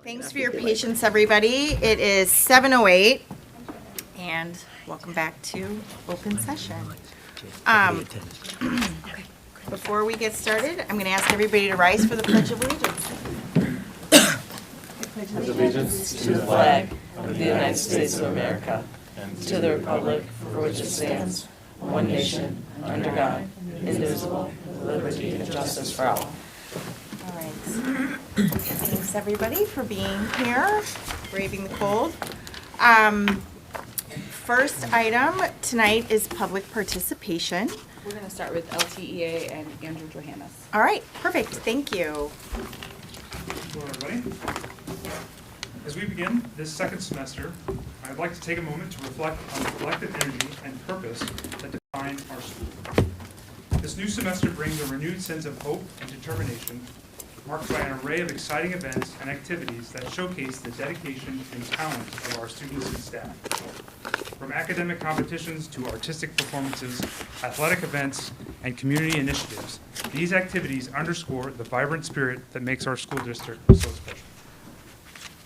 Thanks for your patience, everybody. It is 7:08, and welcome back to open session. Before we get started, I'm going to ask everybody to rise for the Pledge of Allegiance. Pledge allegiance to the flag of the United States of America and to the republic for which it stands, one nation, under God, indivisible, with liberty and justice for all. All right. Thanks, everybody, for being here, braving the cold. First item tonight is public participation. We're going to start with LTEA and Andrew Johannes. All right, perfect. Thank you. Hello, everybody. As we begin this second semester, I'd like to take a moment to reflect on the collective energy and purpose that define our school. This new semester brings a renewed sense of hope and determination, marked by an array of exciting events and activities that showcase the dedication and talent of our students and staff. From academic competitions to artistic performances, athletic events, and community initiatives, these activities underscore the vibrant spirit that makes our school district so special.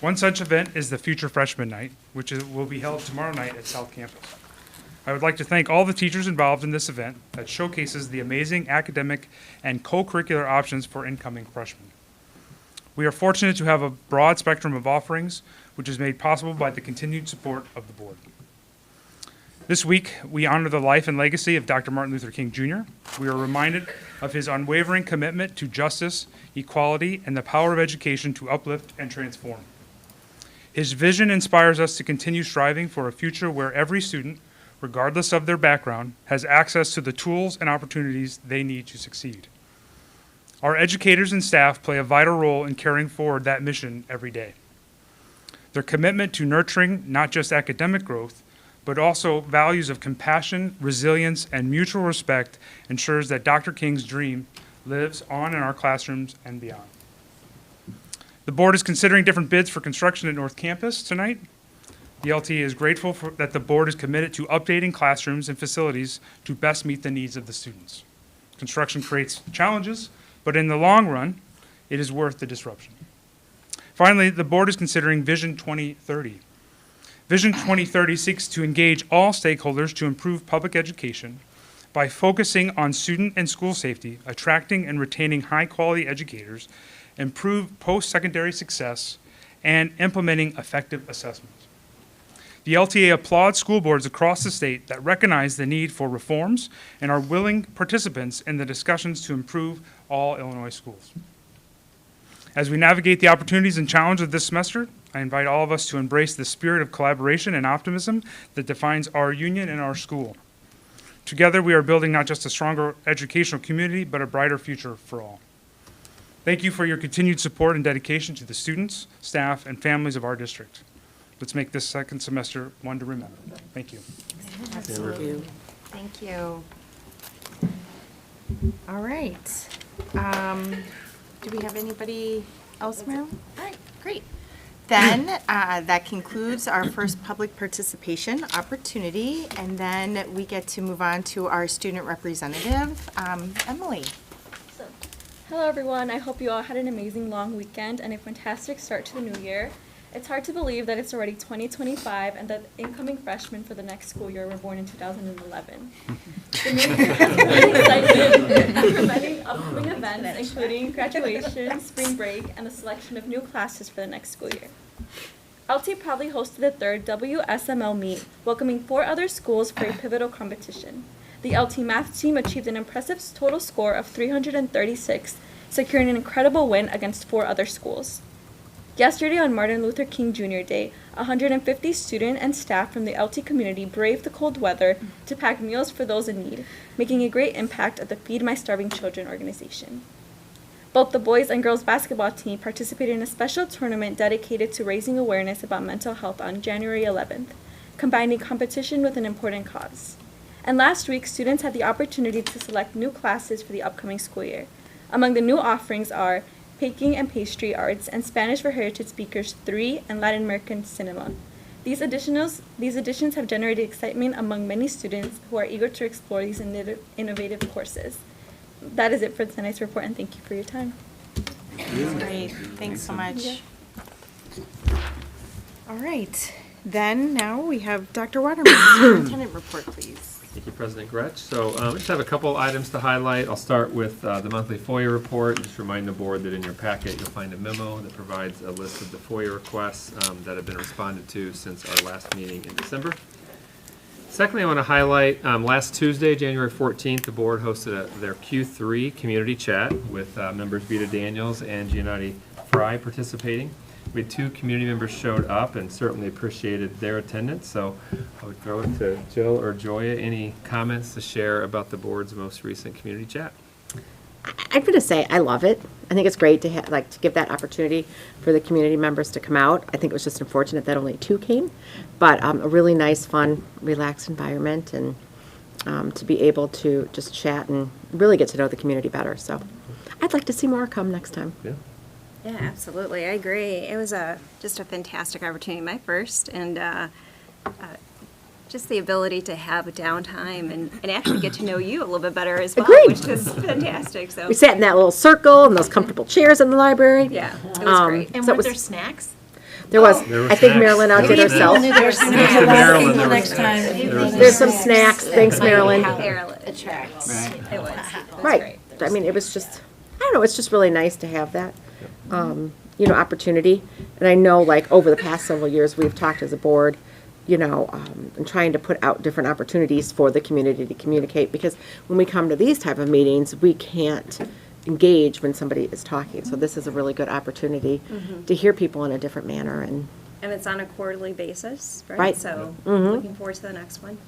One such event is the Future Freshman Night, which will be held tomorrow night at South Campus. I would like to thank all the teachers involved in this event that showcases the amazing academic and co-curricular options for incoming freshmen. We are fortunate to have a broad spectrum of offerings, which is made possible by the continued support of the board. This week, we honor the life and legacy of Dr. Martin Luther King Jr. We are reminded of his unwavering commitment to justice, equality, and the power of education to uplift and transform. His vision inspires us to continue striving for a future where every student, regardless of their background, has access to the tools and opportunities they need to succeed. Our educators and staff play a vital role in carrying forward that mission every day. Their commitment to nurturing not just academic growth, but also values of compassion, resilience, and mutual respect ensures that Dr. King's dream lives on in our classrooms and beyond. The board is considering different bids for construction at North Campus tonight. The LTA is grateful that the board is committed to updating classrooms and facilities to best meet the needs of the students. Construction creates challenges, but in the long run, it is worth the disruption. Finally, the board is considering Vision 2030. Vision 2030 seeks to engage all stakeholders to improve public education by focusing on student and school safety, attracting and retaining high-quality educators, improve post-secondary success, and implementing effective assessments. The LTA applauds school boards across the state that recognize the need for reforms and are willing participants in the discussions to improve all Illinois schools. As we navigate the opportunities and challenges of this semester, I invite all of us to embrace the spirit of collaboration and optimism that defines our union and our school. Together, we are building not just a stronger educational community, but a brighter future for all. Thank you for your continued support and dedication to the students, staff, and families of our district. Let's make this second semester one to remember. Thank you. Absolutely. Thank you. All right. Do we have anybody else, Marilyn? All right, great. Then that concludes our first public participation opportunity, and then we get to move on to our student representative, Emily. Hello everyone, I hope you all had an amazing long weekend and a fantastic start to the new year. It's hard to believe that it's already 2025 and that incoming freshmen for the next school year were born in 2011. The main excitement for many upcoming events, including graduation, spring break, and the selection of new classes for the next school year. LT proudly hosted the third WSML meet, welcoming 4 other schools for a pivotal competition. The LT math team achieved an impressive total score of 336, securing an incredible win against 4 other schools. Yesterday on Martin Luther King Jr. Day, 150 students and staff from the LT community braved the cold weather to pack meals for those in need, making a great impact at the Feed My Starving Children organization. Both the boys and girls basketball team participated in a special tournament dedicated to raising awareness about mental health on January 11th, combining competition with an important cause. And last week, students had the opportunity to select new classes for the upcoming school year. Among the new offerings are Baking and Pastry Arts and Spanish for Heritage Speakers 3 and Latin American Cinema. These additions have generated excitement among many students who are eager to explore these innovative courses. That is it for tonight's report, and thank you for your time. Great. Thanks so much. All right, then now we have Dr. Waterman, Superintendent Report, please. Thank you, President Gretsch. So I just have a couple items to highlight. I'll start with the monthly FOIA report. Just remind the board that in your packet you'll find a memo that provides a list of the FOIA requests that have been responded to since our last meeting in December. Secondly, I want to highlight last Tuesday, January 14th, the board hosted their Q3 community chat with members Vita Daniels and Giannotti Fry participating. We had 2 community members showed up and certainly appreciated their attendance. So I would throw it to Jill or Joya. Any comments to share about the board's most recent community chat? I'm going to say I love it. I think it's great to to give that opportunity for the community members to come out. I think it was just unfortunate that only 2 came, but a really nice, fun, relaxed environment, and to be able to just chat and really get to know the community better. So I'd like to see more come next time. Yeah. Yeah, absolutely. I agree. It was just a fantastic opportunity, my first, and just the ability to have a downtime and actually get to know you a little bit better as well, Agreed. which was fantastic. So We sat in that little circle in those comfortable chairs in the library. yeah, it was great. And So were it was- there snacks? There was, There were I think snacks. Marilyn outdid There was herself. snacks. Thanks to Marilyn, there was snacks. There's some snacks. Thanks, Marilyn. Carolyn. It tracks. It was Right. I mean, it was just, I don't know, it's just really nice to have that, opportunity. And I know, like, over the past several years, we've talked as a board, and trying to put out different opportunities for the community to communicate. Because when we come to these type of meetings, we can't engage when somebody is talking. So this is a really good opportunity to hear people in a different manner. And And it's on a quarterly basis, right? Right. So Mhm. looking forward to the next one.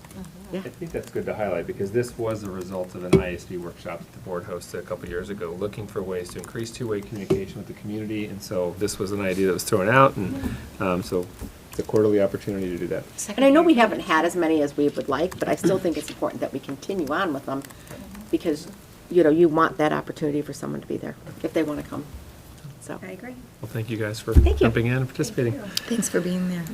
I think that's good to highlight because this was a result of an ISD workshop that the board hosted a couple years ago, looking for ways to increase two-way communication with the community. And so this was an idea that was thrown out, and so it's a quarterly opportunity to do that. And I know we haven't had as many as we would like, but I still think it's important that we continue on with them because, you want that opportunity for someone to be there if they want to come. So, I agree. Well, thank you guys for Thank you. jumping in and participating. Thanks for being there.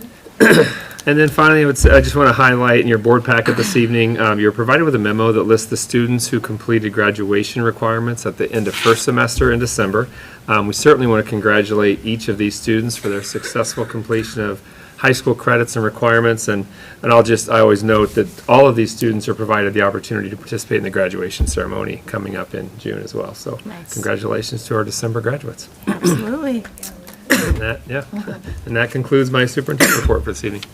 And then finally, I just want to highlight in your board packet this evening, you're provided with a memo that lists the students who completed graduation requirements at the end of first semester in December. We certainly want to congratulate each of these students for their successful completion of high school credits and requirements. And I always note that all of these students are provided the opportunity to participate in the graduation ceremony coming up in June as well. So Nice. congratulations to our December graduates. Absolutely. And that concludes my superintendent report for this evening.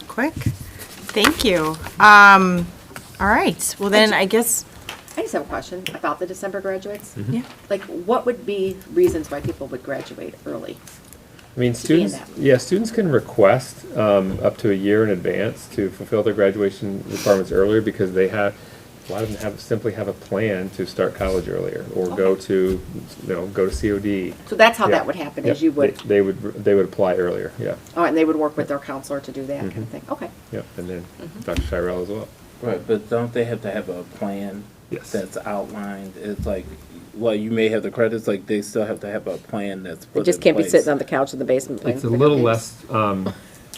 Quick. Thank you. All right, well then, I guess, I just have a question about the December graduates. yeah. Like, what would be reasons why people would graduate early? I mean, be in students, that. students can request up to a year in advance to fulfill their graduation requirements earlier because a lot of them simply have a plan to start college earlier or go to COD. So that's how Yeah. that would happen, is Yep. you would, They would apply earlier, yeah. and they would work with their counselor to do that kind of thing. Okay. Yep, and then Dr. Tyrell as well. Right, but don't they have to have a plan Yes. that's outlined? It's like, well, you may have the credits, like they still have to have a plan that's put They in just can't be place. sitting on the couch in the basement playing It's a video little games. less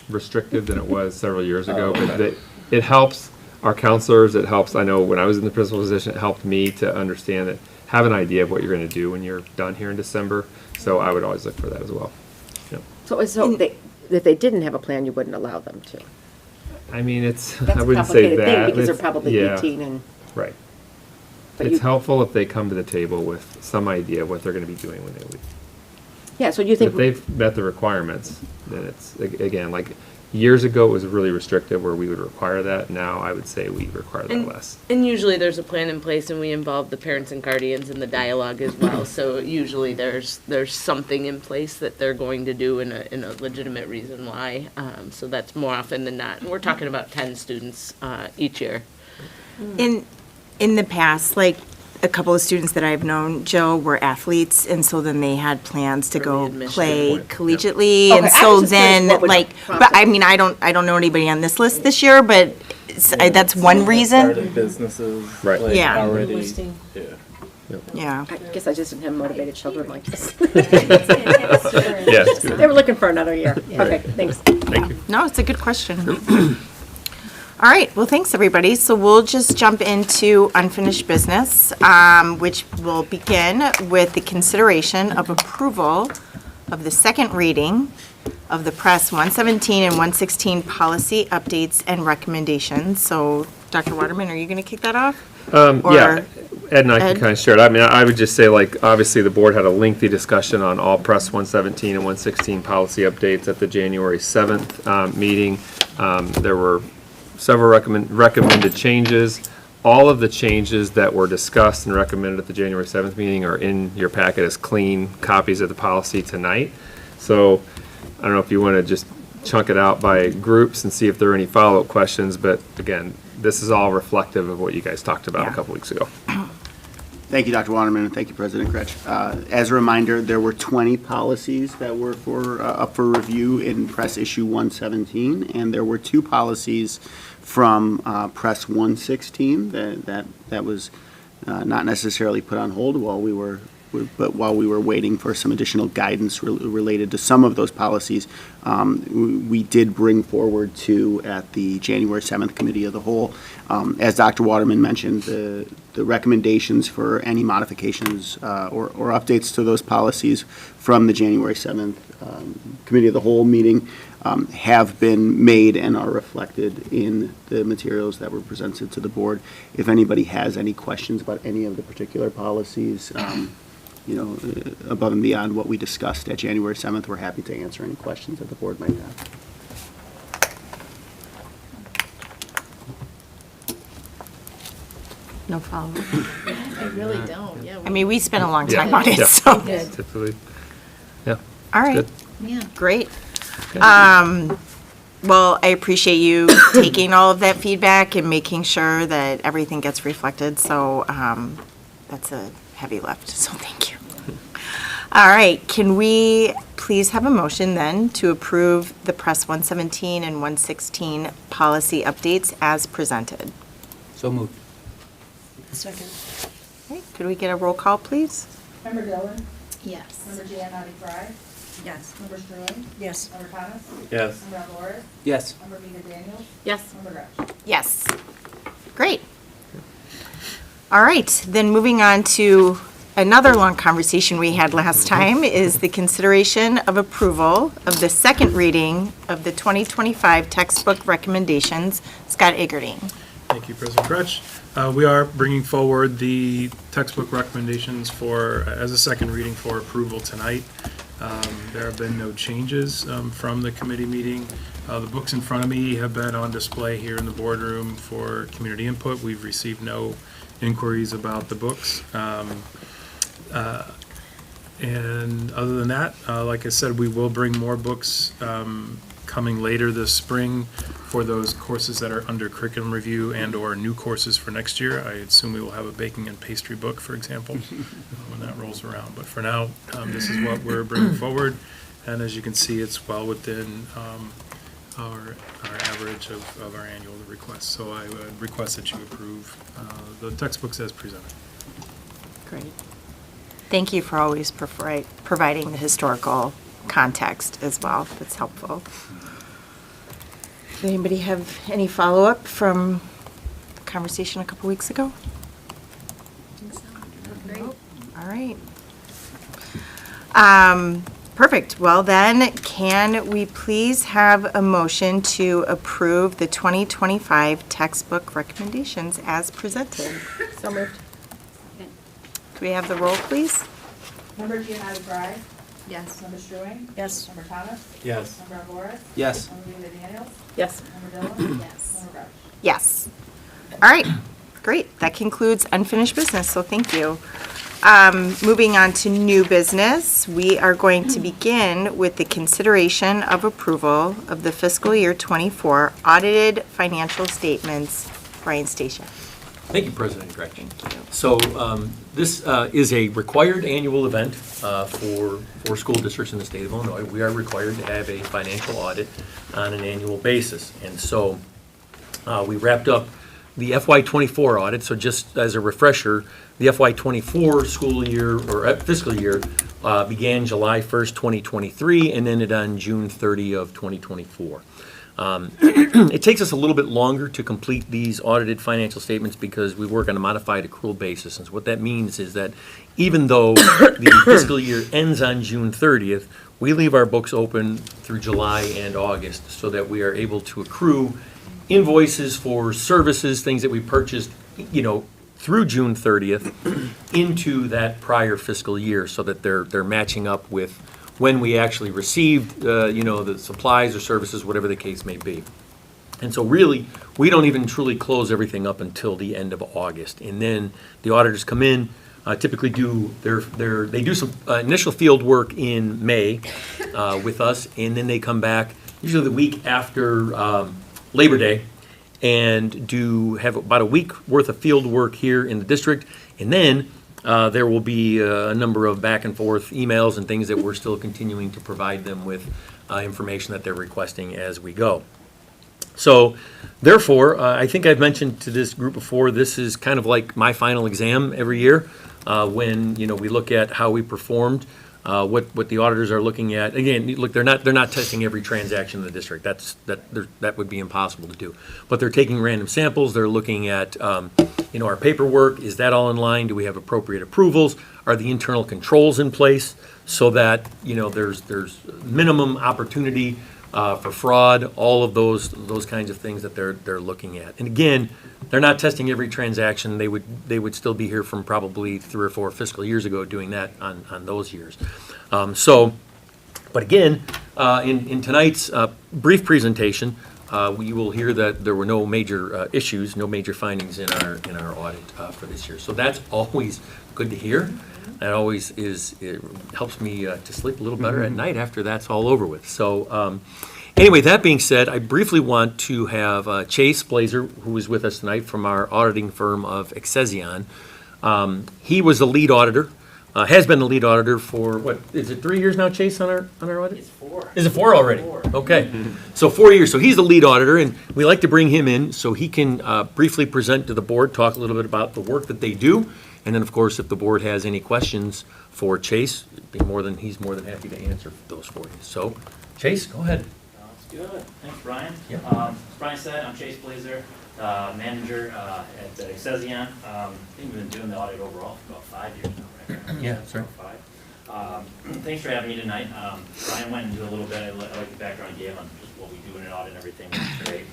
restrictive than it was several years ago, Oh, but okay. it helps our counselors, it helps, I know when I was in the principal position, it helped me to understand that, have an idea of what you're gonna do when you're done here in December, so I would always look for that as well. Yep. So if they didn't have a plan, you wouldn't allow them to? I mean, it's, That's I a wouldn't say complicated that. thing because they're It's- probably yeah, 18 and, Right. but It's you, helpful if they come to the table with some idea of what they're gonna be doing when they leave. yeah, so you If think, they've met the requirements, then it's, again, like, years ago, it was really restrictive where we would require that. Now, I would say we require that less. And usually there's a plan in place and we involve the parents and guardians in the dialogue as well. So usually there's something in place that they're going to do in a legitimate reason why. So that's more often than not. And we're talking about 10 students each year. In the past, like, a couple of students that I've known, Joe, were athletes, and so then they had plans to For go readmission. play Good point. collegiately, Okay, and I so was just curious then, what would like, prompt but I them. mean, I don't know anybody on this list this year, but that's one reason. Started businesses. Right. like, Yeah. Already, yeah. Yeah. I guess I just didn't have motivated children like this. Yeah, it's good. They were looking for another year. Okay, thanks. Thank you. No, it's a good question. All right, well, thanks, everybody. So we'll just jump into unfinished business, which will begin with the consideration of approval of the second reading of the Press 117 and 116 policy updates and recommendations. So, Dr. Waterman, are you going to kick that off? Yeah, Or- Ed and I can Ed? kind of share it. I mean, I would just say, like, obviously, the board had a lengthy discussion on all Press 117 and 116 policy updates at the January 7th meeting. There were several recommended changes. All of the changes that were discussed and recommended at the January 7th meeting are in your packet as clean copies of the policy tonight. So I don't know if you want to just chunk it out by groups and see if there are any follow-up questions, but again, this is all reflective of what you guys talked about a Yeah. couple weeks ago. Thank you, Dr. Waterman, and thank you, President Kretsch. As a reminder, there were 20 policies that were up for review in Press Issue 117, and there were 2 policies from Press 116 that was not necessarily put on hold while we were waiting for some additional guidance related to some of those policies. We did bring forward 2 at the January 7th Committee of the Whole. As Dr. Waterman mentioned, the recommendations for any modifications or updates to those policies from the January 7th Committee of the Whole meeting have been made and are reflected in the materials that were presented to the board. If anybody has any questions about any of the particular policies, above and beyond what we discussed at January 7th, we're happy to answer any questions that the board might have. No follow-up. I really don't, yeah. I mean, we spent a long time Yeah. on it, Yeah. so. Typically, yeah. All right, Good. Yeah. great. Well, I appreciate you taking all of that feedback and making sure that everything gets reflected. So that's a heavy lift, so thank you. All right, can we please have a motion then to approve the Press 117 and 116 policy updates as presented? So moved. Second. All right, could we get a roll call, please? Member Dillon? Yes. Member Giannotti Fry? Yes. Member Sterling? Yes. Member Thomas? Yes. Member Alvarez? Yes. Member Vega Daniels? Yes. Member Gretsch? Yes. Great. All right, then moving on to another long conversation we had last time is the consideration of approval of the second reading of the 2025 textbook recommendations. Scott Eggerding. Thank you, President Kretsch. We are bringing forward the textbook recommendations as a second reading for approval tonight. There have been no changes from the committee meeting. The books in front of me have been on display here in the boardroom for community input. We've received no inquiries about the books. And other than that, like I said, we will bring more books coming later this spring for those courses that are under curriculum review and or new courses for next year. I assume we will have a baking and pastry book, for example, when that rolls around. But for now, this is what we're bringing forward. And as you can see, it's well within our average of our annual requests. So I would request that you approve the textbooks as presented. Great. Thank you for always providing the historical context as well. That's helpful. Does anybody have any follow-up from the conversation a couple weeks ago? Nope. All right. Perfect. Well then, can we please have a motion to approve the 2025 textbook recommendations as presented? So moved. Could we have the roll, please? Member Giannotti Fry? Yes. Member Sterling? Yes. Member Thomas? Yes. Member Alvarez? Yes. Member Vega Daniels? Yes. Member Dillon? Yes. Member Gretsch? Yes. All right, great. That concludes unfinished business, so thank you. Moving on to new business, we are going to begin with the consideration of approval of the fiscal year '24 audited financial statements. Brian Stacia. Thank you, President Gretchen. So this is a required annual event for school districts in the state of Illinois. We are required to have a financial audit on an annual basis. And so we wrapped up the FY24 audit. So just as a refresher, the FY24 school year or fiscal year began July 1st, 2023 and ended on June 30 of 2024. It takes us a little bit longer to complete these audited financial statements because we work on a modified accrual basis. And so what that means is that even though the fiscal year ends on June 30th, we leave our books open through July and August so that we are able to accrue invoices for services, things that we purchased, through June 30th into that prior fiscal year so that they're matching up with when we actually received, the supplies or services, whatever the case may be. And so really, we don't even truly close everything up until the end of August. And then the auditors come in, typically they do some initial field work in May with us, and then they come back usually the week after Labor Day and have about a week worth of field work here in the district. And then there will be a number of back and forth emails and things that we're still continuing to provide them with information that they're requesting as we go. So therefore, I think I've mentioned to this group before, this is kind of like my final exam every year when we look at how we performed, what the auditors are looking at. Again, look, they're not testing every transaction in the district. That would be impossible to do. But they're taking random samples. They're looking at our paperwork. Is that all in line? Do we have appropriate approvals? Are the internal controls in place so that there's minimum opportunity for fraud, all of those kinds of things that they're looking at. And again, they're not testing every transaction. They would still be here from probably 3 or 4 fiscal years ago doing that on those years. But again, in tonight's brief presentation, you will hear that there were no major issues, no major findings in our audit for this year. So that's always good to hear. That always it helps me to sleep a little better at night after that's all over with. So anyway, that being said, I briefly want to have Chase Blazer, who is with us tonight from our auditing firm of Excezion. He was the lead auditor, has been the lead auditor for, what, is it 3 years now, Chase, on our audit? It's 4. Is it 4 already? 4. Okay. So 4 years. So he's the lead auditor, and we like to bring him in so he can briefly present to the board, talk a little bit about the work that they do. And then, of course, if the board has any questions for Chase, he's more than happy to answer those for you. So, Chase, go ahead. Sounds good. Thanks, Brian. Yeah. As Brian said, I'm Chase Blazer, manager at Excezion. I think we've been doing the audit overall for about 5 years now, right? Yeah, sorry. 5. Thanks for having me tonight. Brian went into a little bit, I like the background he gave on just what we do in an audit and everything, which is great.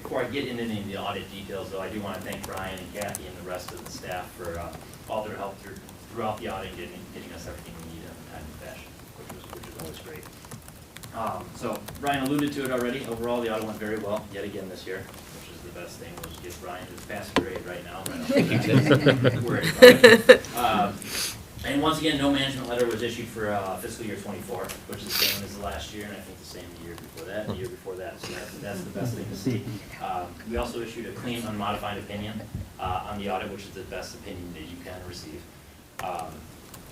Before I get into any of the audit details, though, I do want to thank Brian and Kathy and the rest of the staff for all their help throughout the audit and getting us everything we need in a timely fashion, which is always great. So Brian alluded to it already. Overall, the audit went very well yet again this year, which is the best thing. We'll just give Brian his passing grade right now. And once again, no management letter was issued for fiscal year 24, which is the same as the last year, and I think the same the year before that, and the year before that. So that's the best thing to see. We also issued a clean, unmodified opinion on the audit, which is the best opinion that you can receive.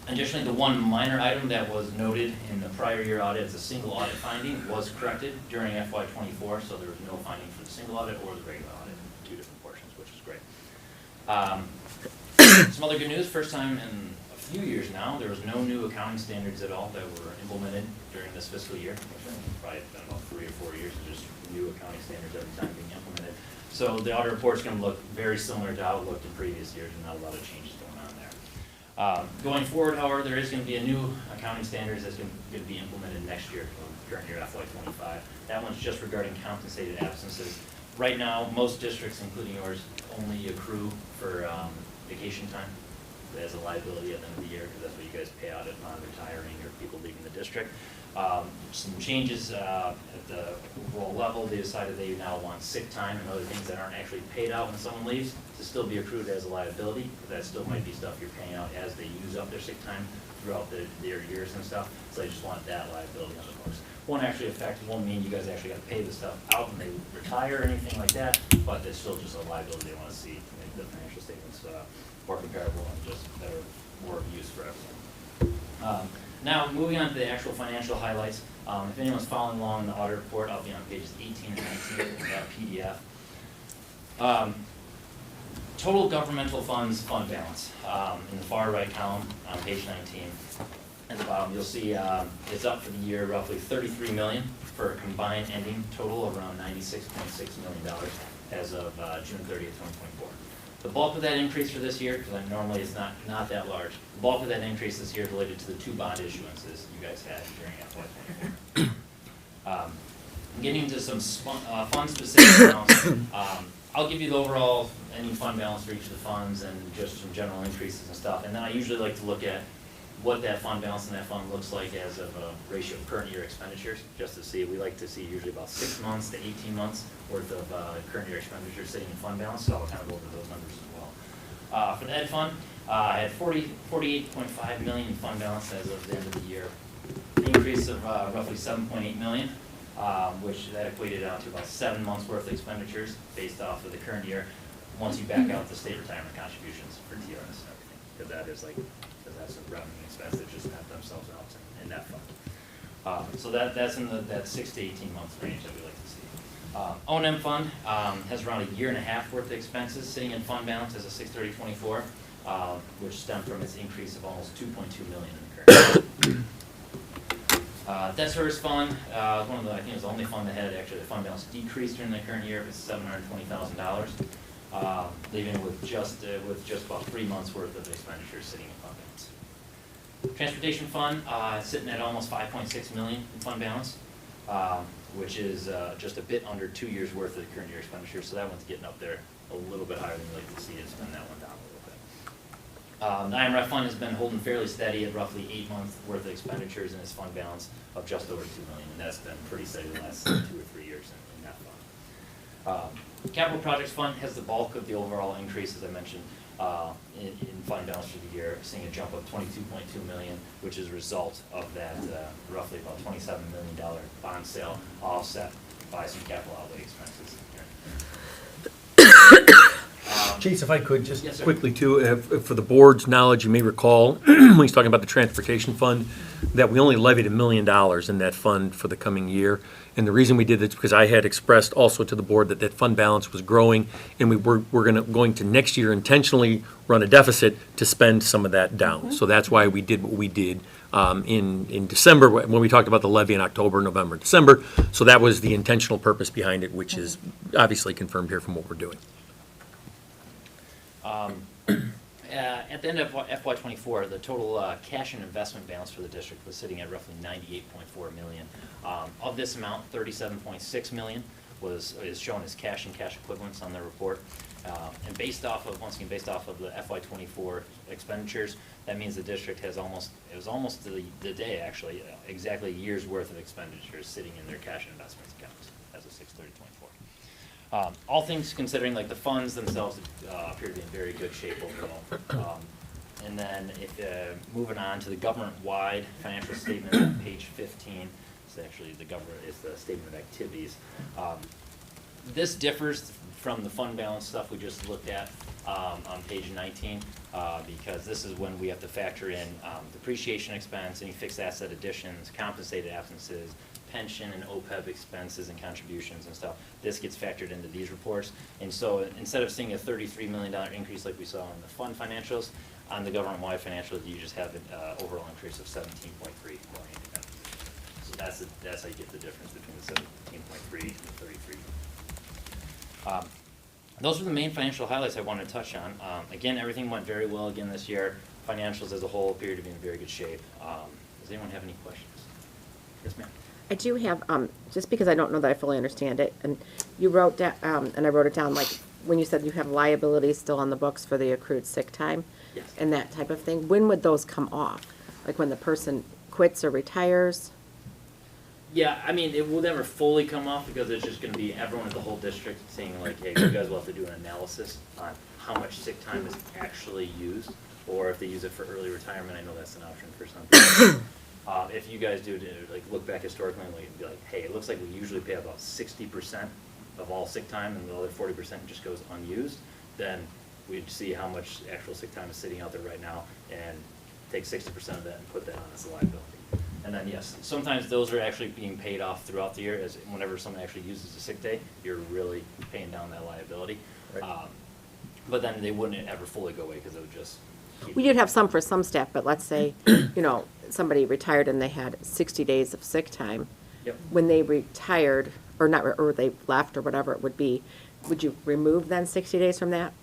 Additionally, the one minor item that was noted in the prior year audit as a single audit finding was corrected during FY24, so there was no finding for the single audit or the regular audit, 2 different portions, which is great. Some other good news, first time in a few years now, there was no new accounting standards at all that were implemented during this fiscal year, which I think probably been about 3 or 4 years of just new accounting standards every time being implemented. So the audit report's going to look very similar to how it looked in previous years, and not a lot of changes going on there. Going forward, however, there is going to be a new accounting standards that's going to be implemented next year, during your FY25. That one's just regarding compensated absences. Right now, most districts, including yours, only accrue for vacation time as a liability at the end of the year, because that's what you guys pay out upon retiring or people leaving the district. Some changes at the overall level. They decided they now want sick time and other things that aren't actually paid out when someone leaves to still be accrued as a liability. But that still might be stuff you're paying out as they use up their sick time throughout their years and stuff. So they just want that liability on the books. Won't actually affect, won't mean you guys actually got to pay the stuff out when they retire or anything like that, but it's still just a liability they want to see to make the financial statements more comparable and just better, more of use for everyone. Now, moving on to the actual financial highlights. If anyone's following along in the audit report, I'll be on pages 18 and 19 of that PDF. Total governmental funds fund balance in the far right column on page 19. At the bottom, you'll see it's up for the year roughly $33 million for a combined ending total of around $96.6 million as of June 30th, 2024. The bulk of that increase for this year, because normally it's not that large, the bulk of that increase this year is related to the 2 bond issuances you guys had during FY24. Getting into some fund-specific amounts, I'll give you the overall ending fund balance for each of the funds and just some general increases and stuff. And then I usually like to look at what that fund balance in that fund looks like as of a ratio of current year expenditures, just to see. We like to see usually about 6 months to 18 months worth of current year expenditures sitting in fund balance, so I'll kind of go over those numbers as well. For the ed fund, I had $48.5 million in fund balance as of the end of the year, increase of roughly $7.8 million. Which that equated out to about 7 months worth of expenditures based off of the current year, once you back out the state retirement contributions for TRS and everything, because that's a revenue expense that just net themselves out in that fund. So that's in that 6 to 18 months range that we like to see. O&M fund has around a year and a half worth of expenses sitting in fund balance as of 6/30/24, which stemmed from its increase of almost $2.2 million in the current year. Debt service fund, I think it was the only fund that had actually the fund balance decreased during the current year. It's $720,000, leaving with just about 3 months worth of expenditures sitting in fund balance. Transportation fund sitting at almost $5.6 million in fund balance, which is just a bit under 2 years worth of the current year expenditures. So that one's getting up there a little bit higher than we'd like to see it. Spend that one down a little bit. The IMRF fund has been holding fairly steady at roughly 8 months worth of expenditures in its fund balance of just over $2 million, and that's been pretty steady the last 2 or 3 years in that fund. Capital projects fund has the bulk of the overall increase, as I mentioned, in fund balance for the year, seeing a jump of $22.2 million, which is a result of that roughly about $27 million bond sale, offset by some capital outlay expenses. Chase, if I could, just Yes, sir. quickly too, for the board's knowledge, you may recall, when he's talking about the transportation fund, that we only levied $1 million in that fund for the coming year. And the reason we did this is because I had expressed also to the board that that fund balance was growing, and we're going to next year intentionally run a deficit to spend some of that down. So that's why we did what we did in December, when we talked about the levy in October, November, December. So that was the intentional purpose behind it, which is obviously confirmed here from what we're doing. At the end of FY24, the total cash and investment balance for the district was sitting at roughly $98.4 million. Of this amount, $37.6 million is shown as cash and cash equivalents on the report. And based off of the FY24 expenditures, that means the district has almost the day actually, exactly a year's worth of expenditures sitting in their cash and investments accounts as of 6/30/24. All things considering, like the funds themselves appear to be in very good shape overall. And then if moving on to the government-wide financial statement on page 15, it's actually it's the statement of activities. This differs from the fund balance stuff we just looked at on page 19 because this is when we have to factor in depreciation expense, any fixed asset additions, compensated absences, pension and OPEB expenses and contributions and stuff. This gets factored into these reports. And so instead of seeing a $33 million increase like we saw in the fund financials, on the government-wide financials, you just have an overall increase of $17.3 million. So that's how you get the difference between the 17.3 and the 33. Those are the main financial highlights I wanted to touch on. Again, everything went very well again this year. Financials as a whole appear to be in very good shape. Does anyone have any questions? Yes, ma'am. I do have, just because I don't know that I fully understand it, and you wrote down, and I wrote it down, like, when you said you have liabilities still on the books for the accrued sick time? Yes. And that type of thing, when would those come off? Like when the person quits or retires? Yeah, I mean, it will never fully come off because it's just going to be everyone in the whole district saying like, hey, you guys will have to do an analysis on how much sick time is actually used, or if they use it for early retirement. I know that's an option for some people. If you guys do like look back historically and like, be like, hey, it looks like we usually pay about 60% of all sick time, and the other 40% just goes unused, then we'd see how much actual sick time is sitting out there right now, and take 60% of that and put that on as a liability. And then yes, sometimes those are actually being paid off throughout the year, as whenever someone actually uses a sick day, you're really paying down that liability. Right. But then they wouldn't ever fully go away because it would just keep. Well, you'd have some for some staff, but let's say, you know, somebody retired and they had 60 days of sick time. Yep. When they retired, or not, or they left, or whatever it would be, would you remove then 60 days from that?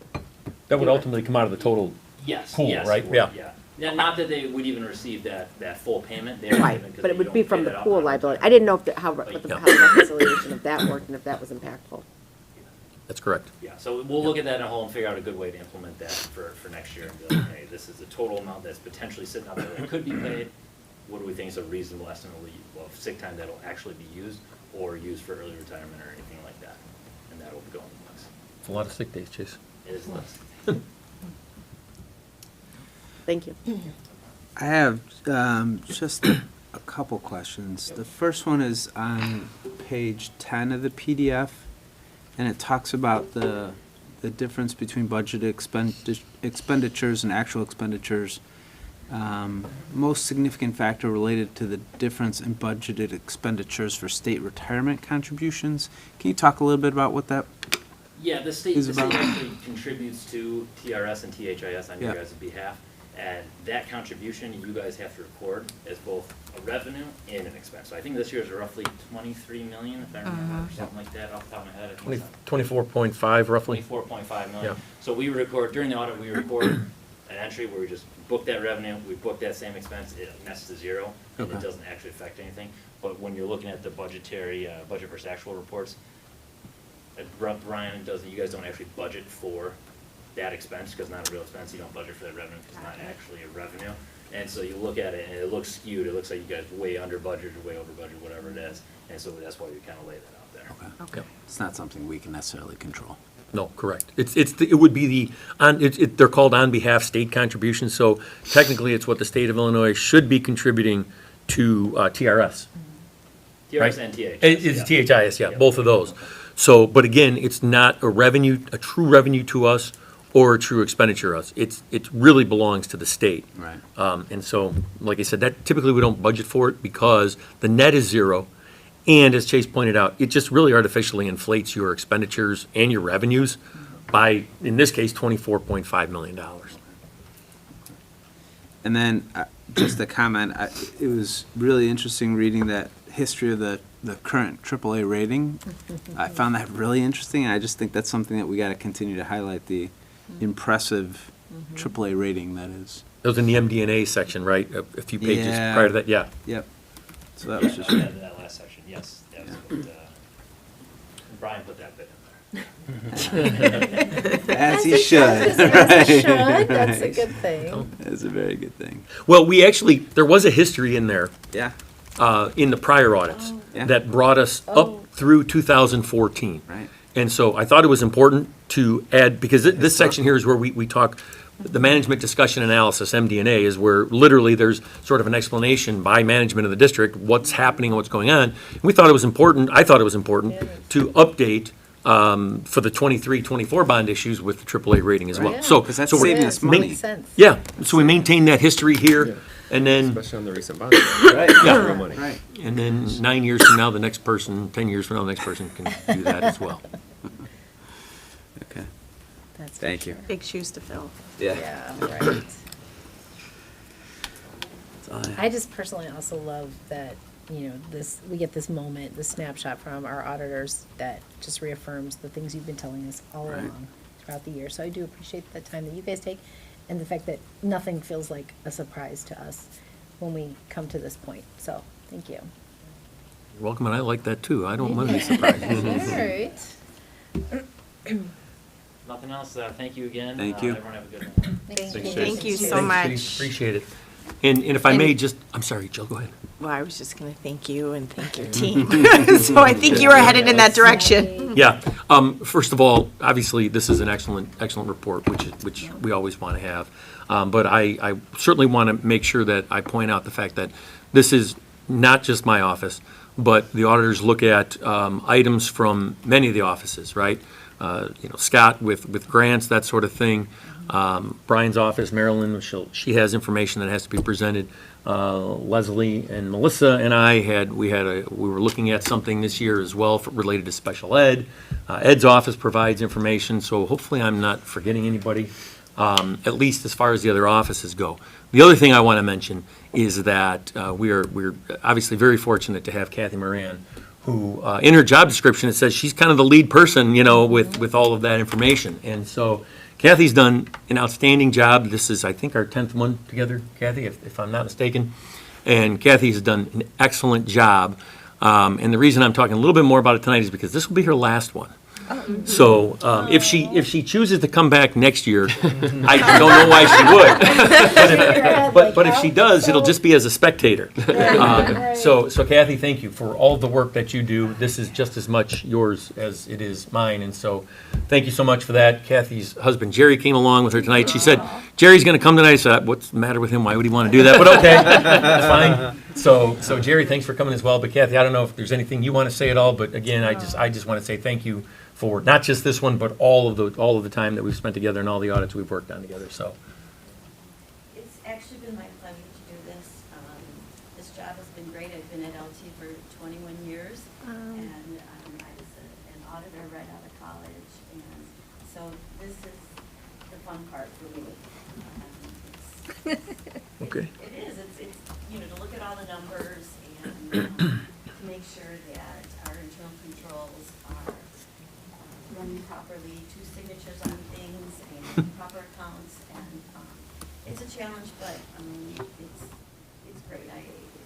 That would ultimately come out of the total Yes, pool, yes, right? it would, Yeah. Yeah, not that they would even receive that full payment. They Right, because but it they would don't be pay from the that pool upfront. liability. I didn't know if, how the Yeah. reconciliation of that worked and if that was impactful. That's correct. Yeah, so we'll look at that in a whole and figure out a good way to implement that for next year. And be like, hey, this is the total amount that's potentially sitting out there that could be paid. What do we think is a reasonable estimate of sick time that'll actually be used or used for early retirement or anything like that? And that'll go in the books. It's a lot of sick days, Chase. It is less. Thank you. I have just a couple questions. The first one is on page 10 of the PDF, and it talks about the difference between budgeted expenditures and actual expenditures. Most significant factor related to the difference in budgeted expenditures for state retirement contributions. Can you talk a little bit about what that? Yeah, the state Is about- actually contributes to TRS and THIS on your Yeah. guys' behalf. And that contribution, you guys have to record as both a revenue and an expense. So I think this year is roughly 23 million, if I remember, or something like that off the top of my head. I think it's 24.5 roughly. 24.5 million. Yeah. So we record, during the audit, we record an entry where we just book that revenue, we book that same expense, it nets to zero, and it Okay. doesn't actually affect anything. But when you're looking at the budgetary, budget versus actual reports, Brian does, you guys don't actually budget for that expense, because not a real expense, you don't budget for that revenue, because it's not actually a revenue. And so you look at it, and it looks skewed, it looks like you guys way under budget, or way over budget, whatever it is, and so that's why we kind of lay that out there. Okay. It's not something we can necessarily control. No, correct. It would be they're called on behalf state contributions, so technically it's what the state of Illinois should be contributing to TRS. TRS Right. and THS. It's yeah. THIS, yeah, Yeah. both of those. So, but again, it's not a true revenue to us or a true expenditure to us. It really belongs to the state. Right. And so, like I said, that typically we don't budget for it because the net is zero. And as Chase pointed out, it just really artificially inflates your expenditures and your revenues by, in this case, $24.5 million. And then, just a comment, it was really interesting reading that history of the current AAA rating. I found that really interesting, and I just think that's something that we got to continue to highlight, the impressive AAA rating that is. It was in the MD&A section, right? A few pages Yeah. prior to that, yeah. Yep. So that was just, Yeah, that last section, yes, that was what, Brian put that bit in there. as he should. That's a good thing. That's a very good thing. Well, there was a history in there Yeah. in the prior audits Yeah. that brought us up through 2014. Right. And so I thought it was important to add, because this section here is where we talk, the management discussion analysis, MD&A, is where literally there's sort of an explanation by management of the district, what's happening and what's going on. And I thought it was important to update for the 23-24 bond issues with the AAA rating as well. Right. So, Because that's so we're saving us money. Makes sense. Yeah, so we maintain that history here, and then, Especially on the recent bond. Right. Yeah. Real money. Right. and then 9 years from now, the next person, 10 years from now, the next person can do that as well. Okay. That's for Thank you. sure. Big shoes to fill. Yeah, right. That's all I have. I just personally also love that, we get this moment, this snapshot from our auditors that just reaffirms the things you've been telling us all Right. along throughout the year. So I do appreciate the time that you guys take and the fact that nothing feels like a surprise to us when we come to this point. So, thank you. You're welcome, and I like that too. I don't mind the surprise. All right. Nothing else, thank you again. Thank you. Everyone have a good night. Thank you so Thanks, much. Chase. Appreciate it. And if I may, I'm sorry, Jill, go ahead. Well, I was just going to thank you and thank your team. So I think you were headed in that direction. Yeah, first of all, obviously, this is an excellent report, which we always want to have. But I certainly want to make sure that I point out the fact that this is not just my office, but the auditors look at items from many of the offices, right? Scott with grants, that sort of thing. Brian's office, Marilyn, she has information that has to be presented. Leslie and Melissa and I we were looking at something this year as well related to special ed. Ed's office provides information, so hopefully I'm not forgetting anybody, at least as far as the other offices go. The other thing I want to mention is that we're obviously very fortunate to have Kathy Moran, who, in her job description, it says she's kind of the lead person, with all of that information. And so Kathy's done an outstanding job. This is, I think, our 10th one together, Kathy, if I'm not mistaken. And Kathy's done an excellent job. And the reason I'm talking a little bit more about it tonight is because this will be her last one. So if she chooses to come back next year, I don't know why she would. But if she does, it'll just be as a spectator. So Kathy, thank you for all the work that you do. This is just as much yours as it is mine, and so thank you so much for that. Kathy's husband Jerry came along with her tonight. She said, Jerry's going to come tonight. I said, what's the matter with him? Why would he want to do that? But okay, that's fine. So Jerry, thanks for coming as well. But Kathy, I don't know if there's anything you want to say at all. But again, I just want to say thank you for not just this one, but all of the time that we've spent together and all the audits we've worked on together. So it's actually been my pleasure to do this. This job has been great. I've been at LT for 21 years, and I was an auditor right out of college, and so this is the fun part for me. okay. It is. It's to look at all the numbers and to make sure that our internal controls are running properly, 2 signatures on things and proper accounts, and it's a challenge, but it's great.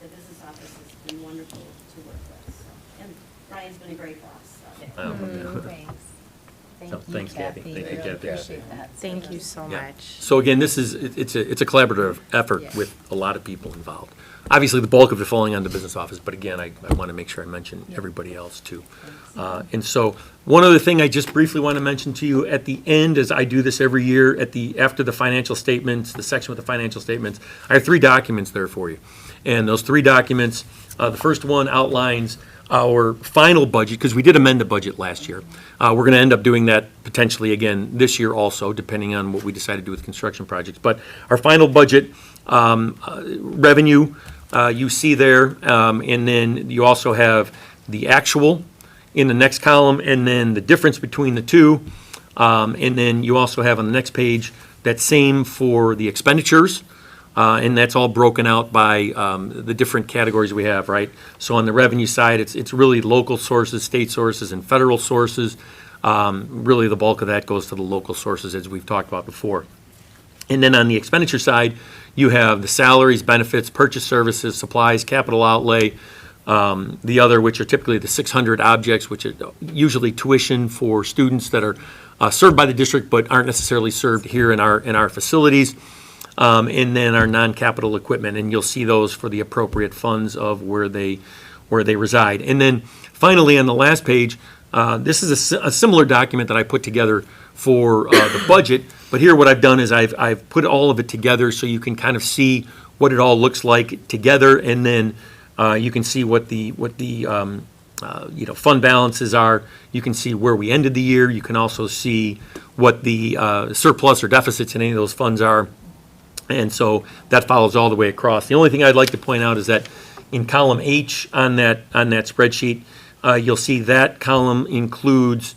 The business office has been wonderful to work with, so. And Brian's been a great boss. So. Thanks. Thanks, Kathy. Thank you, Kathy. Appreciate that. Thank you so Yeah. much. So again, it's a collaborative effort with a lot of people involved. Obviously, the bulk of it falling on the business office, but again, I want to make sure I mention everybody else too. And so, one other thing I just briefly want to mention to you at the end, as I do this every year, after the financial statements, the section with the financial statements, I have 3 documents there for you. And those 3 documents, the first one outlines our final budget, because we did amend the budget last year. We're going to end up doing that potentially again this year also, depending on what we decide to do with construction projects. But our final budget revenue, you see there, and then you also have the actual in the next column, and then the difference between the two. And then you also have on the next page that same for the expenditures. And that's all broken out by the different categories we have, right? So on the revenue side, it's really local sources, state sources, and federal sources. Really, the bulk of that goes to the local sources, as we've talked about before. And then on the expenditure side, you have the salaries, benefits, purchase services, supplies, capital outlay, the other, which are typically the 600 objects, which are usually tuition for students that are served by the district but aren't necessarily served here in our facilities. And then our non-capital equipment, and you'll see those for the appropriate funds of where they reside. And then finally, on the last page, this is a similar document that I put together for the budget. But here, what I've done is I've put all of it together so you can kind of see what it all looks like together, and then you can see what the fund balances are. You can see where we ended the year. You can also see what the surplus or deficits in any of those funds are. And so that follows all the way across. The only thing I'd like to point out is that in column H on that spreadsheet, you'll see that column includes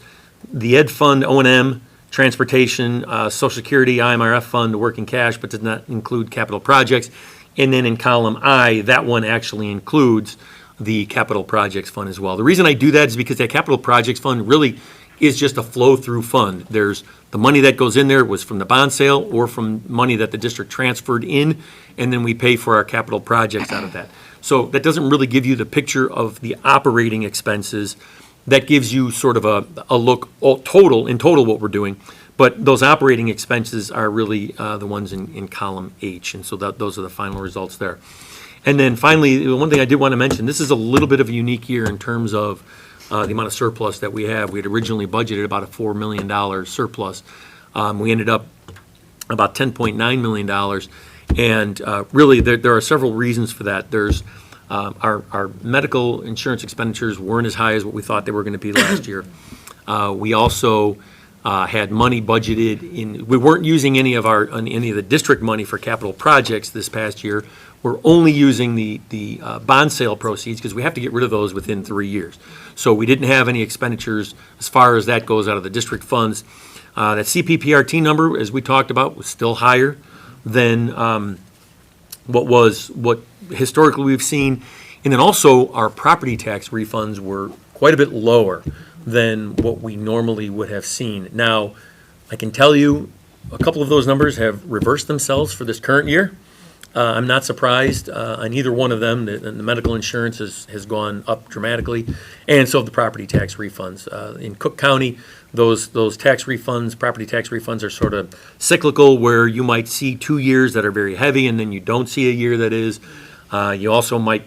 the Ed Fund, O&M, Transportation, Social Security, IMRF Fund, the working cash, but does not include capital projects. And then in column I, that one actually includes the Capital Projects Fund as well. The reason I do that is because that Capital Projects Fund really is just a flow-through fund. There's the money that goes in there was from the bond sale or from money that the district transferred in, and then we pay for our capital projects out of that. So that doesn't really give you the picture of the operating expenses. That gives you sort of a look in total what we're doing. But those operating expenses are really the ones in column H, and so those are the final results there. And then finally, the one thing I did want to mention, this is a little bit of a unique year in terms of the amount of surplus that we have. We had originally budgeted about a $4 million surplus. We ended up about $10.9 million. And really, there are several reasons for that. There's our medical insurance expenditures weren't as high as what we thought they were going to be last year. We also had money budgeted in. We weren't using any of the district money for capital projects this past year. We're only using the bond sale proceeds because we have to get rid of those within 3 years. So we didn't have any expenditures as far as that goes out of the district funds. That CPPRT number, as we talked about, was still higher than what historically we've seen. And then also our property tax refunds were quite a bit lower than what we normally would have seen. Now, I can tell you, A couple of those numbers have reversed themselves for this current year. I'm not surprised on either one of them. The medical insurance has gone up dramatically, and so have the property tax refunds. In Cook County, those tax refunds, property tax refunds are sort of cyclical, where you might see 2 years that are very heavy, and then you don't see a year that is. You also might,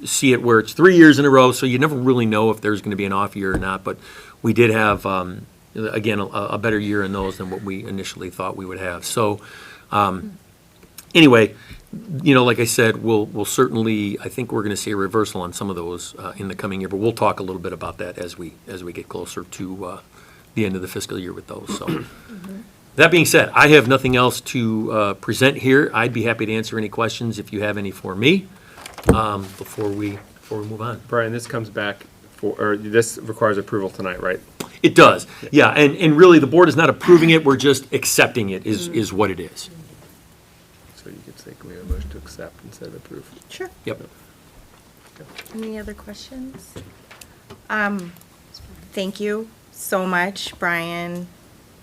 see it where it's 3 years in a row, so you never really know if there's going to be an off year or not. But we did have, again, a better year in those than what we initially thought we would have. So, anyway, like I said, we'll certainly, I think we're going to see a reversal on some of those in the coming year, but we'll talk a little bit about that as we get closer to the end of the fiscal year with those. So, that being said, I have nothing else to present here. I'd be happy to answer any questions if you have any for me before we move on. Brian, this comes back this requires approval tonight, right? It does, yeah, and really, the board is not approving it, we're just accepting it is what it is. So you could say, can we have a motion to accept instead of approve? Sure. Yep. Any other questions? Thank you so much, Brian,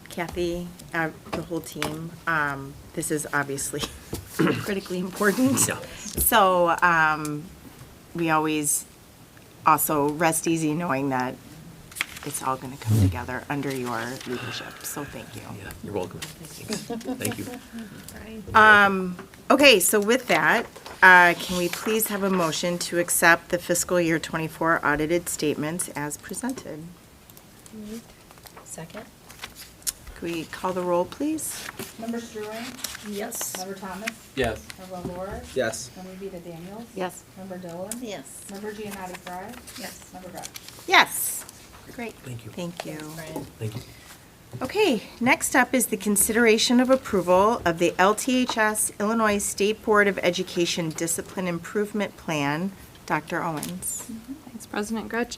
Kathy, the whole team. This is obviously critically important. Yeah. So we always also rest easy knowing that it's all going to come together under your leadership. So thank you. Yeah, you're welcome. Thank you. Okay, so with that, can we please have a motion to accept the fiscal year 24 audited statements as presented? Second? Can we call the roll, please? Member Struan? Yes. Member Thomas? Yes. Member Laura? Yes. Member Vita Daniels? Yes. Member Dillon? Yes. Member Giannotti Frye? Yes. Member Gretsch? Yes. Great. Thank you. Thank you. Brian. Thank you. Okay, next up is the consideration of approval of the LTHS Illinois State Board of Education Discipline Improvement Plan. Dr. Owens. Thanks, President Gretsch.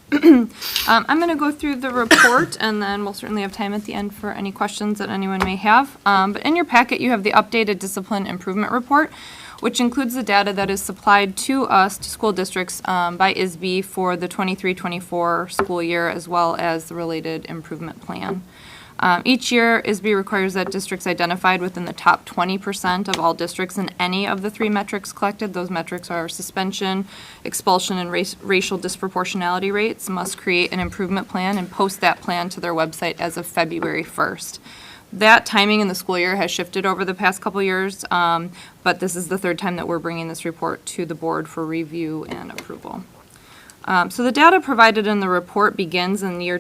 I'm going to go through the report, and then we'll certainly have time at the end for any questions that anyone may have. But in your packet, you have the updated discipline improvement report, which includes the data that is supplied to us, to school districts, by ISB for the 23-24 school year, as well as the related improvement plan. Each year, ISB requires that districts identified within the top 20% of all districts in any of the 3 metrics collected, those metrics are suspension, expulsion, and racial disproportionality rates, must create an improvement plan and post that plan to their website as of February 1st. That timing in the school year has shifted over the past couple years, but this is the 3rd time that we're bringing this report to the board for review and approval. So the data provided in the report begins in the year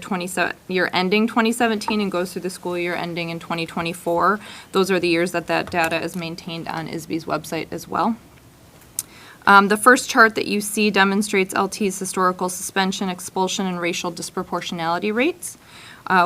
ending 2017 and goes through the school year ending in 2024. Those are the years that data is maintained on ISB's website as well. The first chart that you see demonstrates LT's historical suspension, expulsion, and racial disproportionality rates.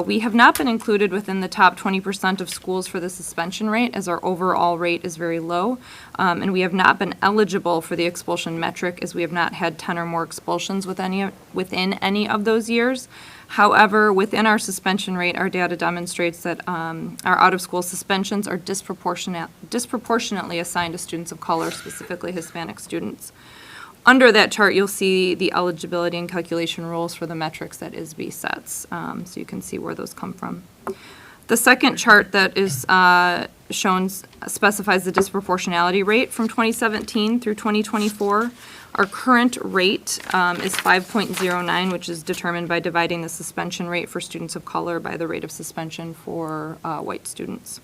We have not been included within the top 20% of schools for the suspension rate, as our overall rate is very low, and we have not been eligible for the expulsion metric, as we have not had 10 or more expulsions within any of those years. However, within our suspension rate, our data demonstrates that our out-of-school suspensions are disproportionately assigned to students of color, specifically Hispanic students. Under that chart, you'll see the eligibility and calculation rules for the metrics that ISB sets, so you can see where those come from. The second chart that is shown specifies the disproportionality rate from 2017 through 2024. Our current rate is 5.09, which is determined by dividing the suspension rate for students of color by the rate of suspension for white students.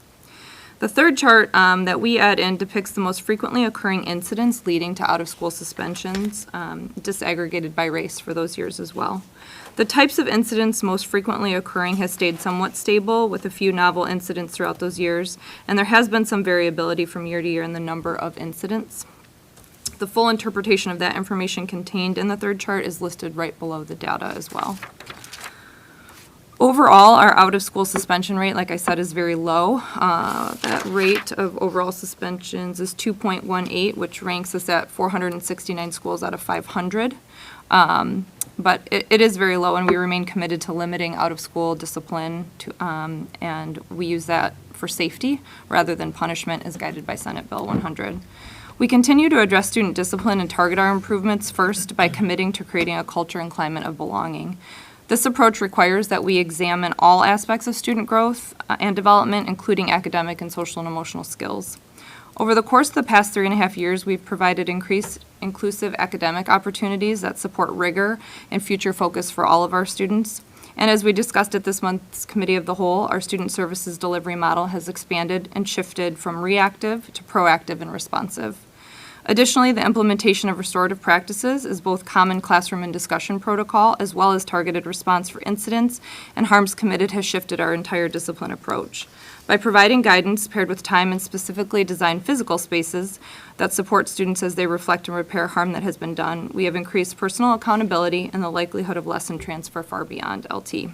The third chart that we add in depicts the most frequently occurring incidents leading to out-of-school suspensions, disaggregated by race for those years as well. The types of incidents most frequently occurring has stayed somewhat stable, with a few novel incidents throughout those years, and there has been some variability from year to year in the number of incidents. The full interpretation of that information contained in the third chart is listed right below the data as well. Overall, our out-of-school suspension rate, like I said, is very low. That rate of overall suspensions is 2.18, which ranks us at 469 schools out of 500. But it is very low, and we remain committed to limiting out-of-school discipline, and we use that for safety rather than punishment as guided by Senate Bill 100. We continue to address student discipline and target our improvements first by committing to creating a culture and climate of belonging. This approach requires that we examine all aspects of student growth and development, including academic and social and emotional skills. Over the course of the past 3.5 years, we've provided increased inclusive academic opportunities that support rigor and future focus for all of our students. And as we discussed at this month's Committee of the Whole, our student services delivery model has expanded and shifted from reactive to proactive and responsive. Additionally, the implementation of restorative practices is both common classroom and discussion protocol as well as targeted response for incidents, and harms committed has shifted our entire discipline approach. By providing guidance paired with time and specifically designed physical spaces that support students as they reflect and repair harm that has been done, we have increased personal accountability and the likelihood of lesson transfer far beyond LT.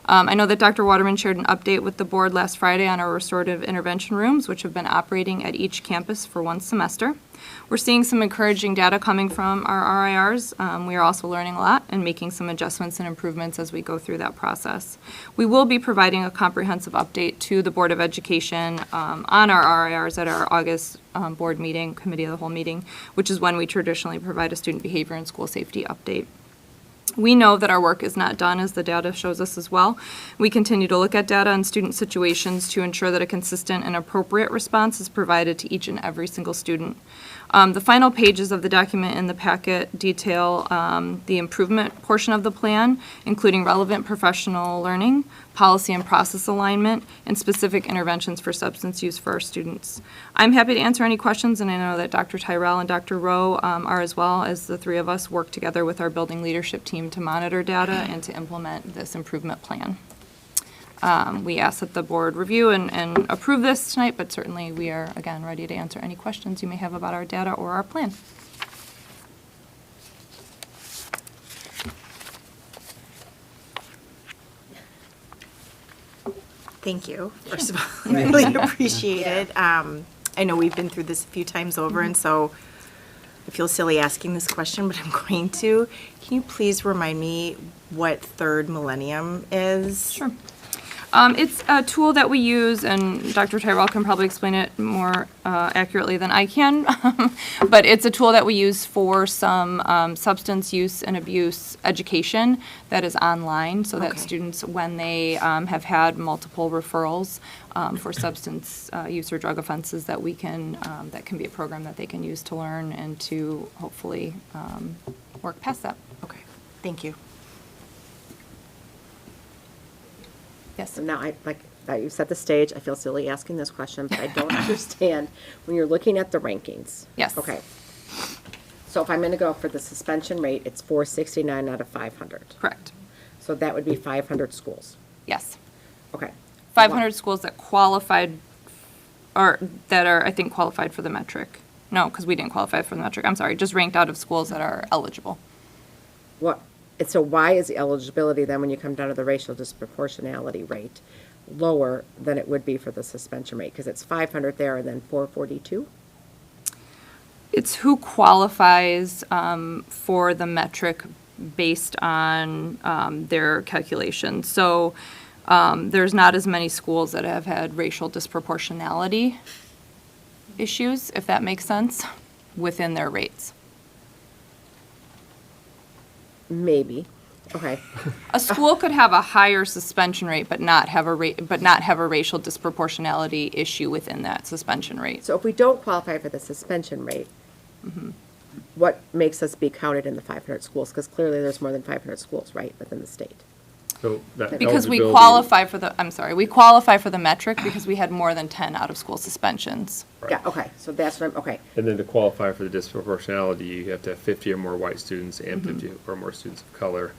I know that Dr. Waterman shared an update with the board last Friday on our restorative intervention rooms, which have been operating at each campus for 1 semester. We're seeing some encouraging data coming from our RIRs. We are also learning a lot and making some adjustments and improvements as we go through that process. We will be providing a comprehensive update to the Board of Education on our RIRs at our August board meeting, Committee of the Whole meeting, which is when we traditionally provide a student behavior and school safety update. We know that our work is not done, as the data shows us as well. We continue to look at data and student situations to ensure that a consistent and appropriate response is provided to each and every single student. The final pages of the document in the packet detail the improvement portion of the plan, including relevant professional learning, policy and process alignment, and specific interventions for substance use for our students. I'm happy to answer any questions, and I know that Dr. Tyrell and Dr. Rowe are, as well as the three of us work together with our building leadership team to monitor data and to implement this improvement plan. We ask that the board review and approve this tonight, but certainly we are, again, ready to answer any questions you may have about our data or our plan. Thank you, first of all. I really appreciate it. I know we've been through this a few times over, and so I feel silly asking this question, but I'm going to. Can you please remind me what third millennium is? Sure. It's a tool that we use, and Dr. Tyrell can probably explain it more accurately than I can, but it's a tool that we use for some substance use and abuse education that is online, so that students, when they have had multiple referrals for substance use or drug offenses, that we can, that can be a program that they can use to learn and to hopefully work past that. Okay, thank you. Yes. So now, you set the stage. I feel silly asking this question, but I don't understand when you're looking at the rankings. Yes. Okay. So if I'm going to go for the suspension rate, it's 469 out of 500. Correct. So that would be 500 schools. Yes. Okay. 500 schools that qualified, or that are, I think, qualified for the metric. No, because we didn't qualify for the metric. I'm sorry, just ranked out of schools that are eligible. What? And so why is the eligibility then, when you come down to the racial disproportionality rate, lower than it would be for the suspension rate? Because it's 500 there and then 442? It's who qualifies for the metric based on their calculations. So there's not as many schools that have had racial disproportionality issues, if that makes sense, within their rates. Maybe. Okay. A school could have a higher suspension rate, but not have a racial disproportionality issue within that suspension rate. So if we don't qualify for the suspension rate, what makes us be counted in the 500 schools? Because clearly there's more than 500 schools, right, within the state. So that Because we eligibility- qualify for the, we qualify for the metric because we had more than 10 out-of-school suspensions. Yeah, okay, so that's what I'm, okay. And then to qualify for the disproportionality, you have to have 50 or more white students and 50 or more students of color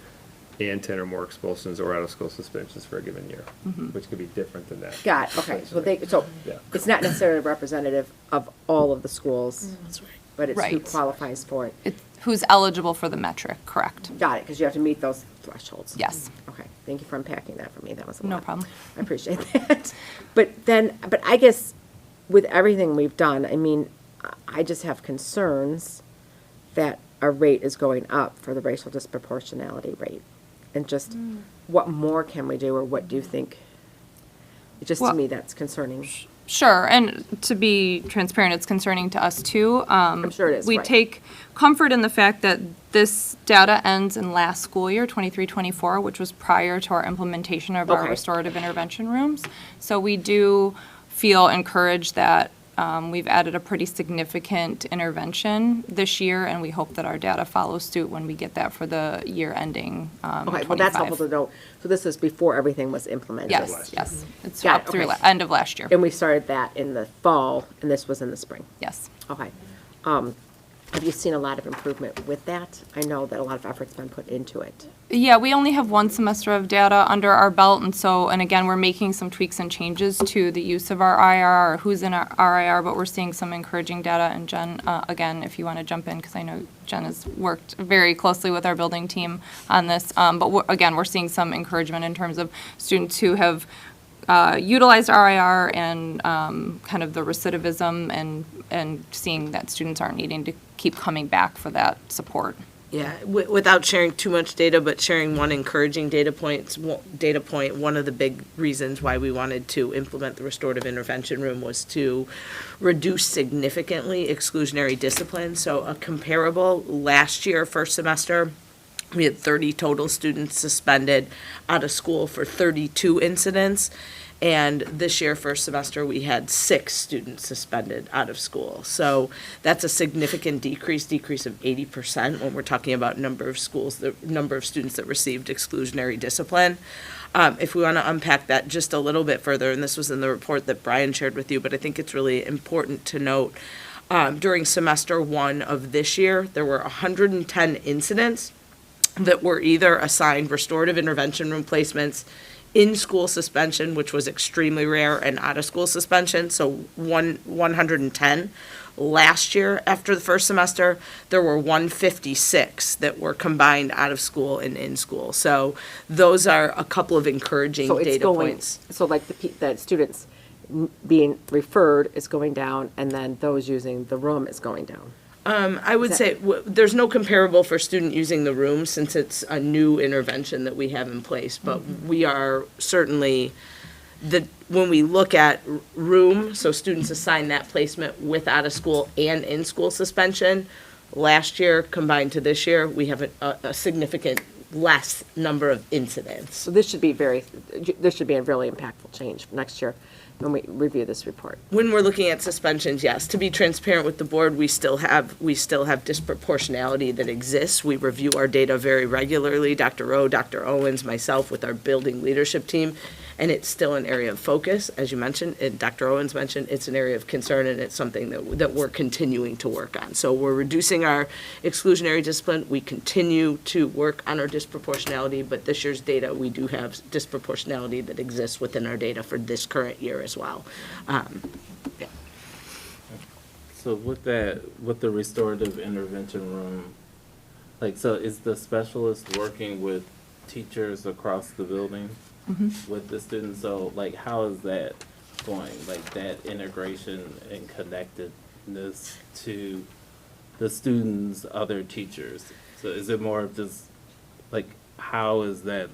and 10 or more expulsions or out-of-school suspensions for a given year, which could be different than that. Got it, okay, so Yeah. it's not necessarily representative of all of the schools. That's right. But it's who Right. qualifies for it. It's who's eligible for the metric, correct? Got it, because you have to meet those thresholds. Yes. Okay, thank you for unpacking that for me, that was a lot. No problem. I appreciate that. But I guess with everything we've done, I mean, I just have concerns that our rate is going up for the racial disproportionality rate. And just, what more can we do, or what do you think? Just to Well, me, that's concerning. Sure, and to be transparent, it's concerning to us too. I'm sure it is, We right. take comfort in the fact that this data ends in last school year, 23-24, which was prior to our implementation of our Okay. restorative intervention rooms. So we do feel encouraged that we've added a pretty significant intervention this year, and we hope that our data follows suit when we get that for the year ending Okay, well, that's 25. helpful to know. So this is before everything was implemented? Yes, yes. It's Got up it, through okay. end of last year. And we started that in the fall, and this was in the spring? Yes. Okay. Have you seen a lot of improvement with that? I know that a lot of effort's been put into it. Yeah, we only have one semester of data under our belt, and again, we're making some tweaks and changes to the use of our IR, or who's in our IR, but we're seeing some encouraging data. And Jen, again, if you want to jump in, because I know Jen has worked very closely with our building team on this. But again, we're seeing some encouragement in terms of students who have utilized RIR and kind of the recidivism and seeing that students aren't needing to keep coming back for that support. Yeah, without sharing too much data, but sharing one encouraging data point, one of the big reasons why we wanted to implement the restorative intervention room was to reduce significantly exclusionary discipline. So a comparable last year, first semester, we had 30 total students suspended out of school for 32 incidents. And this year, first semester, we had 6 students suspended out of school. So that's a significant decrease of 80% when we're talking about number of schools, the number of students that received exclusionary discipline. If we want to unpack that just a little bit further, and this was in the report that Brian shared with you, but I think it's really important to note, during semester 1 of this year, there were 110 incidents that were either assigned restorative intervention room placements, in-school suspension, which was extremely rare, and out-of-school suspension, so 110. Last year, after the first semester, there were 156 that were combined out of school and in school. So those are a couple of encouraging So it's data going, points. so like the students being referred is going down, and then those using the room is going down? I would say there's no comparable for student using the room since it's a new intervention that we have in place, but we are certainly, when we look at room, so students assign that placement with out of school and in school suspension, last year combined to this year, we have a significant less number of incidents. So this should be a really impactful change next year when we review this report. When we're looking at suspensions, yes, to be transparent with the board, we still have disproportionality that exists. We review our data very regularly, Dr. Rowe, Dr. Owens, myself, with our building leadership team, and it's still an area of focus, as you mentioned, and Dr. Owens mentioned, it's an area of concern, and it's something that we're continuing to work on. So we're reducing our exclusionary discipline. We continue to work on our disproportionality, but this year's data, we do have disproportionality that exists within our data for this current year as well. So with the restorative intervention room, so is the specialist working with teachers across the building with the students? So how is that going? That integration and connectedness to the students' other teachers. So is it more of just how is that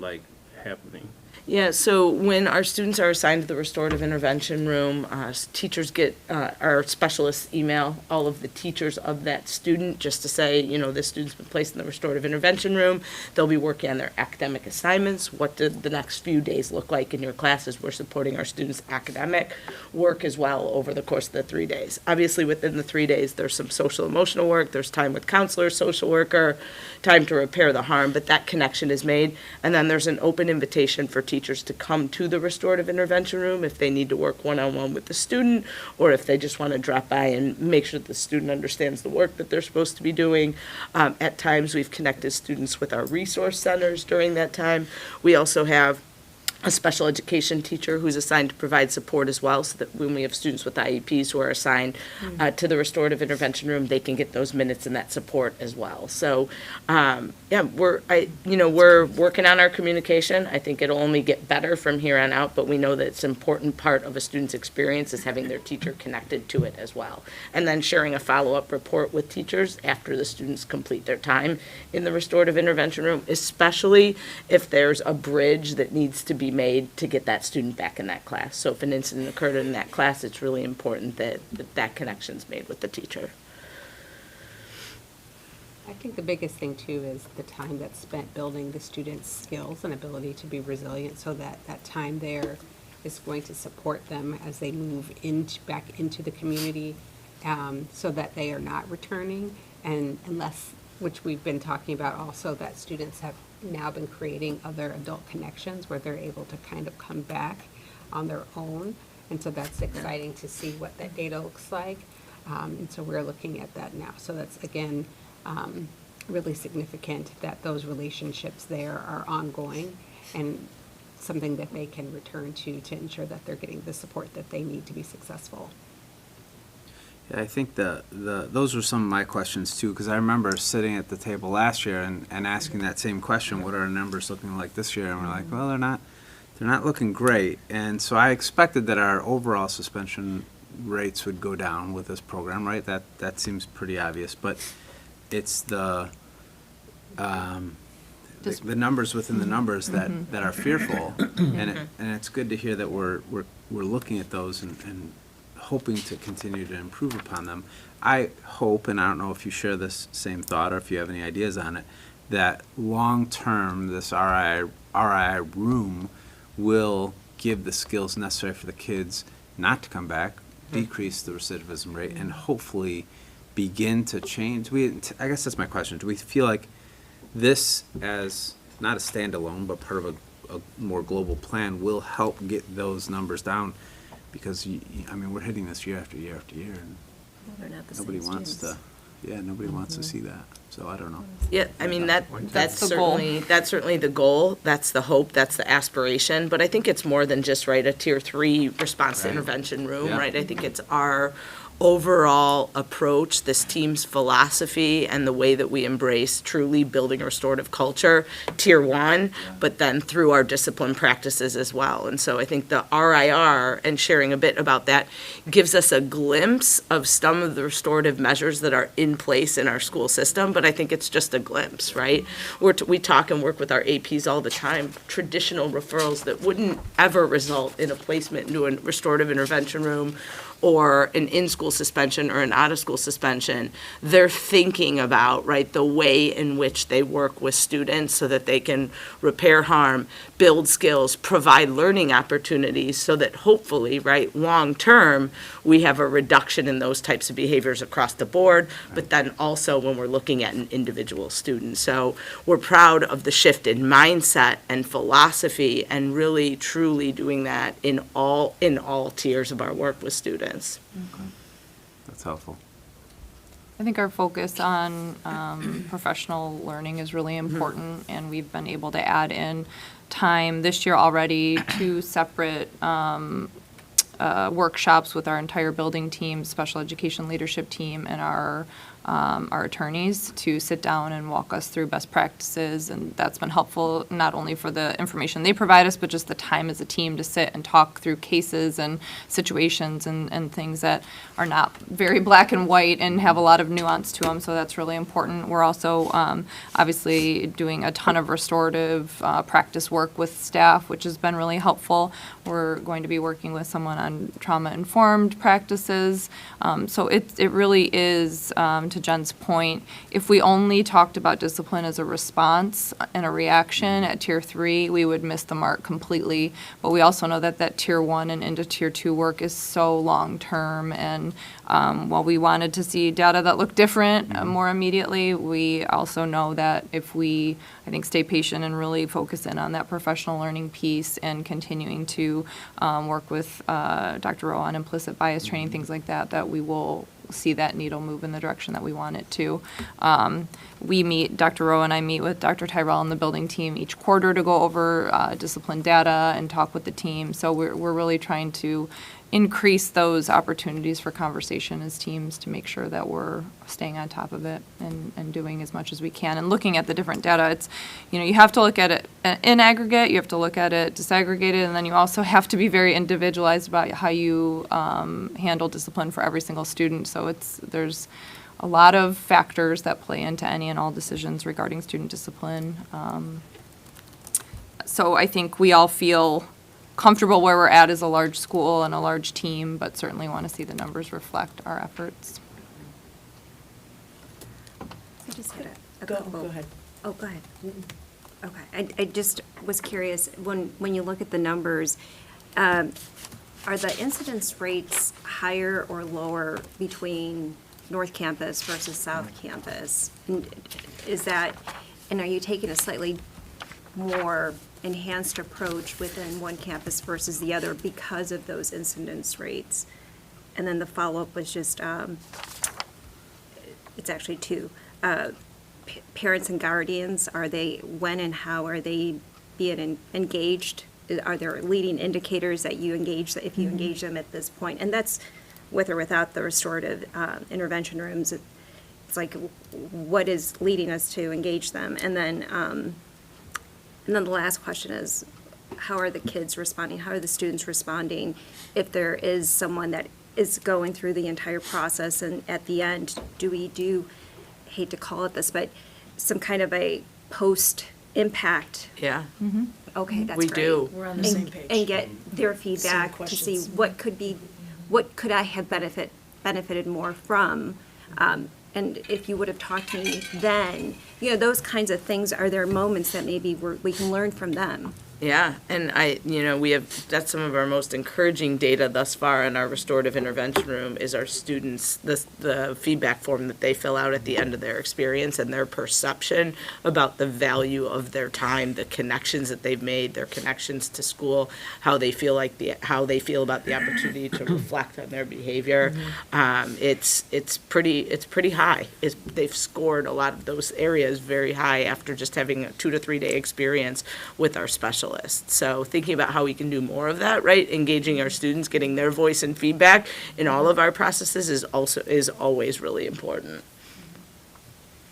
happening? Yeah, so when our students are assigned to the restorative intervention room, teachers get our specialists email all of the teachers of that student just to say, this student's been placed in the restorative intervention room. They'll be working on their academic assignments. What did the next few days look like in your classes? We're supporting our students' academic work as well over the course of the 3 days. Obviously, within the 3 days, there's some social emotional work. There's time with counselor, social worker, time to repair the harm, but that connection is made. And then there's an open invitation for teachers to come to the restorative intervention room if they need to work one-on-one with the student, or if they just want to drop by and make sure the student understands the work that they're supposed to be doing. At times, we've connected students with our resource centers during that time. We also have a special education teacher who's assigned to provide support as well, so that when we have students with IEPs who are assigned to the restorative intervention room, they can get those minutes and that support as well. So, we're working on our communication. I think it'll only get better from here on out, but we know that it's an important part of a student's experience is having their teacher connected to it as well. And then sharing a follow-up report with teachers after the students complete their time in the restorative intervention room, especially if there's a bridge that needs to be made to get that student back in that class. So if an incident occurred in that class, it's really important that that connection's made with the teacher. I think the biggest thing too is the time that's spent building the students' skills and ability to be resilient, so that that time there is going to support them as they move back into the community, so that they are not returning, and unless, which we've been talking about also, that students have now been creating other adult connections where they're able to kind of come back on their own. And so that's exciting to see what that data looks like. And so we're looking at that now. So that's, again, really significant that those relationships there are ongoing and something that they can return to ensure that they're getting the support that they need to be successful. Yeah, I think those were some of my questions too, because I remember sitting at the table last year and asking that same question, what are our numbers looking like this year? And we're like, well, they're not looking great. And so I expected that our overall suspension rates would go down with this program, right? That seems pretty obvious, but it's the numbers within the numbers that are fearful, and it's good to hear that we're looking at those and hoping to continue to improve upon them. I hope, and I don't know if you share this same thought or if you have any ideas on it, that long-term this RII room will give the skills necessary for the kids not to come back, decrease the recidivism rate, and hopefully begin to change. I guess that's my question. Do we feel like this, as not a standalone, but part of a more global plan, will help get those numbers down? Because, I mean, we're hitting this year after year after year, and nobody wants to see that. So I don't know. Yeah, I mean, that's certainly the goal, that's the hope, that's the aspiration, but I think it's more than just, right, a tier 3 response to intervention room, right? I think it's our overall approach, this team's philosophy, and the way that we embrace truly building a restorative culture, tier 1, but then through our discipline practices as well. And so I think the RIR, and sharing a bit about that, gives us a glimpse of some of the restorative measures that are in place in our school system, but I think it's just a glimpse, right? We talk and work with our APs all the time, traditional referrals that wouldn't ever result in a placement into a restorative intervention room or an in-school suspension or an out-of-school suspension. They're thinking about, right, the way in which they work with students so that they can repair harm, build skills, provide learning opportunities, so that hopefully, right, long-term, we have a reduction in those types of behaviors across the board, but then also when we're looking at an individual student. So we're proud of the shift in mindset and philosophy, and really, truly doing that in all tiers of our work with students. That's helpful. I think our focus on professional learning is really important, and we've been able to add in time this year already, 2 separate workshops with our entire building team, special education leadership team, and our attorneys to sit down and walk us through best practices, and that's been helpful not only for the information they provide us, but just the time as a team to sit and talk through cases and situations and things that are not very black and white and have a lot of nuance to them, so that's really important. We're also obviously doing a ton of restorative practice work with staff, which has been really helpful. We're going to be working with someone on trauma-informed practices, so it really is, to Jen's point, if we only talked about discipline as a response and a reaction at tier 3, we would miss the mark completely. But we also know that tier 1 and into tier 2 work is so long-term, and while we wanted to see data that looked different more immediately, we also know that if we, I think, stay patient and really focus in on that professional learning piece and continuing to work with Dr. Rowe on implicit bias training, things like that, that we will see that needle move in the direction that we want it to. Dr. Rowe and I meet with Dr. Tyrell and the building team each quarter to go over discipline data and talk with the team. So we're really trying to increase those opportunities for conversation as teams to make sure that we're staying on top of it and doing as much as we can. And looking at the different data, it's, you have to look at it in aggregate, you have to look at it disaggregated, and then you also have to be very individualized about how you handle discipline for every single student. So there's a lot of factors that play into any and all decisions regarding student discipline. So I think we all feel comfortable where we're at as a large school and a large team, but certainly want to see the numbers reflect our efforts. I just had a Go couple. ahead. Oh, go ahead. Okay, I just was curious, when you look at the numbers, are the incidence rates higher or lower between North Campus versus South Campus? And are you taking a slightly more enhanced approach within one campus versus the other because of those incidence rates? And then the follow-up was just, it's actually two. Parents and guardians, when and how are they being engaged? Are there leading indicators that you engage, if you engage them at this point? And that's with or without the restorative intervention rooms. It's like, what is leading us to engage them? And then the last question is, how are the kids responding? How are the students responding if there is someone that is going through the entire process, and at the end, do we hate to call it this, but some kind of a post-impact? Yeah. Okay, that's We great. do. We're on the same page. And get their feedback to see questions. what could I have benefited more from? And if you would have talked to me then, those kinds of things, are there moments that maybe we can learn from them? Yeah, and that's some of our most encouraging data thus far in our restorative intervention room is our students, the feedback form that they fill out at the end of their experience and their perception about the value of their time, the connections that they've made, their connections to school, how they feel about the opportunity to reflect on their behavior. It's pretty high. They've scored a lot of those areas very high after just having a 2 to 3 day experience with our specialists. So thinking about how we can do more of that, right? Engaging our students, getting their voice and feedback in all of our processes is always really important.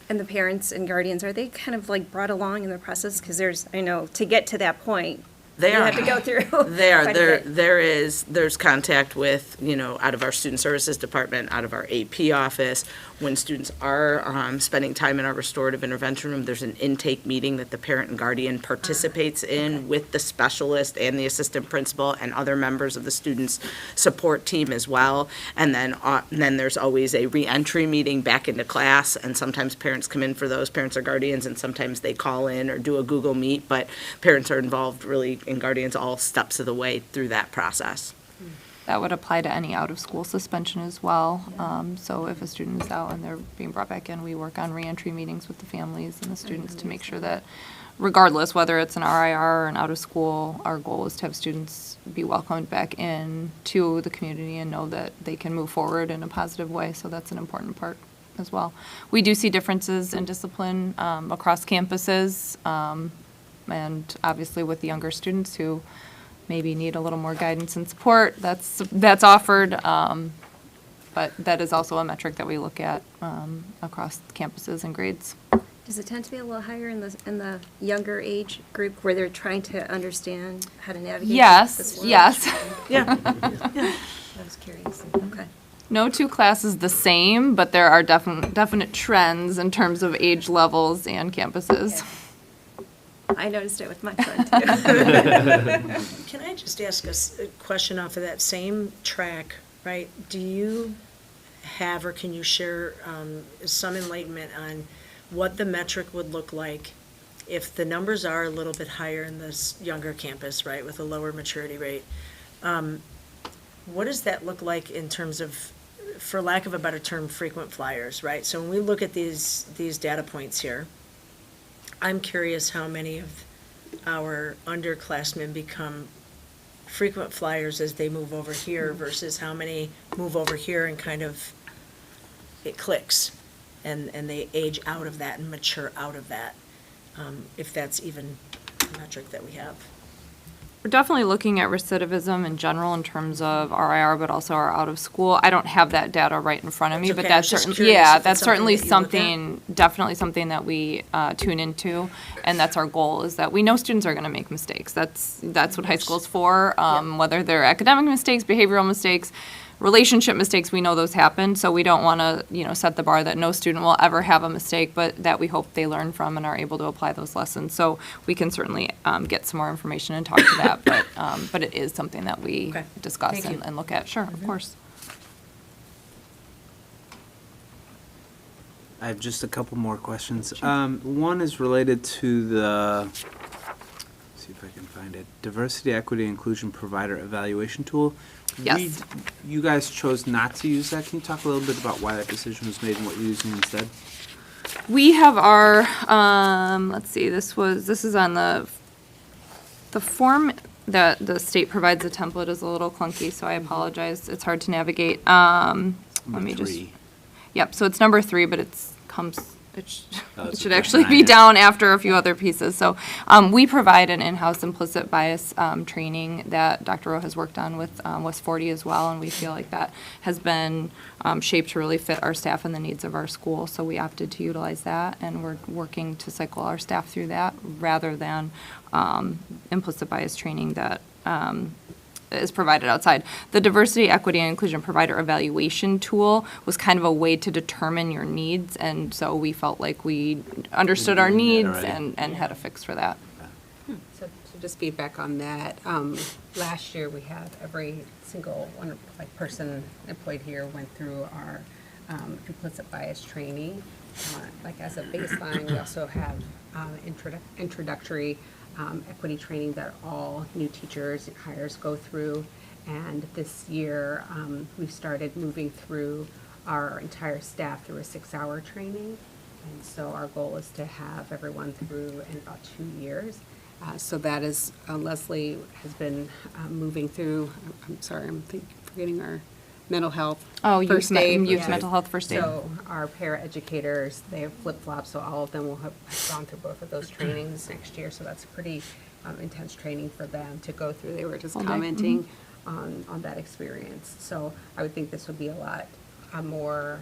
And the parents and guardians, are they kind of like brought along in the process? Because to get to that point, They you are. have to go through. They are. quite a bit. There's contact with, out of our student services department, out of our AP office. When students are spending time in our restorative intervention room, there's an intake meeting that the parent and guardian participates in with the specialist and the assistant principal and other members of the student's support team as well. And then there's always a reentry meeting back into class, and sometimes parents come in for those, parents or guardians, and sometimes they call in or do a Google Meet, but parents are involved really, and guardians all steps of the way through that process. That would apply to any out-of-school suspension as well. So if a student is out and they're being brought back in, we work on reentry meetings with the families and the students to make sure that regardless whether it's an RIR or an out-of-school, our goal is to have students be welcomed back in to the community and know that they can move forward in a positive way. So that's an important part as well. We do see differences in discipline across campuses, and obviously with the younger students who maybe need a little more guidance and support, that's offered. But that is also a metric that we look at across campuses and grades. Does it tend to be a little higher in the younger age group where they're trying to understand how to navigate this Yes, world? yes. Yeah. I was curious. Okay. No two classes the same, but there are definite trends in terms of age levels and campuses. I noticed it with my son too. Can I just ask a question off of that same track, right? Do you have or can you share some enlightenment on what the metric would look like if the numbers are a little bit higher in this younger campus, right, with a lower maturity rate? What does that look like in terms of, for lack of a better term, frequent flyers, right? So when we look at these data points here, I'm curious how many of our underclassmen become frequent flyers as they move over here versus how many move over here and kind of it clicks and they age out of that and mature out of that, if that's even a metric that we have. We're definitely looking at recidivism in general in terms of RIR, but also our out of school. I don't have that data right in front of me, That's but okay. I that's was just certainly, curious yeah, if that's it's certainly something that you something, definitely something that we tune into, and that's our goal, is that we know students are going to make mistakes. That's what high school's for, whether they're academic mistakes, behavioral mistakes. relationship mistakes, we know those happen, so we don't want to, set the bar that no student will ever have a mistake, but that we hope they learn from and are able to apply those lessons. So we can certainly get some more information and talk to that, but it is something that we discuss Thank you. and look at. Sure, of course. I have just a couple more questions. One is related to the, let's see if I can find it, Diversity, Equity, Inclusion Provider Evaluation Tool. Yes. You guys chose not to use that. Can you talk a little bit about why that decision was made and what you're using instead? We have our, let's see, this is on the form that the state provides. The template is a little clunky, so I apologize. It's hard to navigate. Let me just. Yep, so it's number 3, but it should actually be down after a few other pieces. So we provide an in-house implicit bias training that Dr. Rowe has worked on with West 40 as well, and we feel like that has been shaped to really fit our staff and the needs of our school. So we opted to utilize that, and we're working to cycle our staff through that rather than implicit bias training that is provided outside. The Diversity, Equity, and Inclusion Provider Evaluation Tool was kind of a way to determine your needs, and so we felt like we understood our needs and had a fix for that. So just feedback on that, last year we had every single one, person employed here went through our implicit bias training. As a baseline, we also have introductory equity training that all new teachers and hires go through. And this year, we've started moving through our entire staff through a 6-hour training. And so our goal is to have everyone through in about 2 years. So that is, Leslie has been moving through, I'm sorry, I'm forgetting our mental health. Oh, first aid. youth mental health first aid. So our para-educators, they have flip-flops, so all of them will have gone through both of those trainings next year. So that's pretty intense training for them to go through. They were just All day. commenting on that experience. So I would think this would be a lot more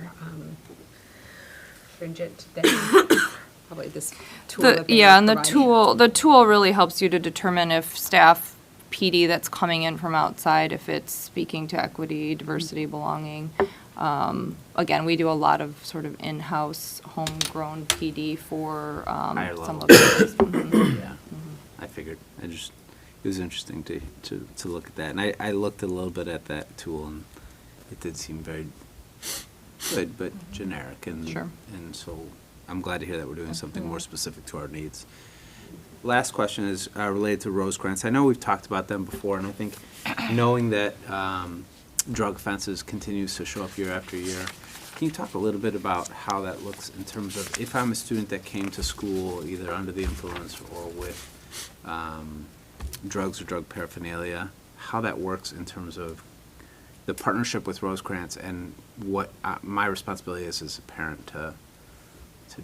stringent than probably this tool. that they are And the providing. tool really helps you to determine if staff PD that's coming in from outside, if it's speaking to equity, diversity, belonging. Again, we do a lot of sort of in-house, homegrown PD for some of those. Yeah, I figured. It was interesting to look at that. And I looked a little bit at that tool, and it did seem very good, but generic. And, Sure. And so I'm glad to hear that we're doing something more specific to our needs. Last question is related to Rosecrans. I know we've talked about them before, and I think knowing that drug offenses continues to show up year after year, can you talk a little bit about how that looks in terms of if I'm a student that came to school either under the influence or with drugs or drug paraphernalia, how that works in terms of the partnership with Rosecrans and what my responsibility is as a parent to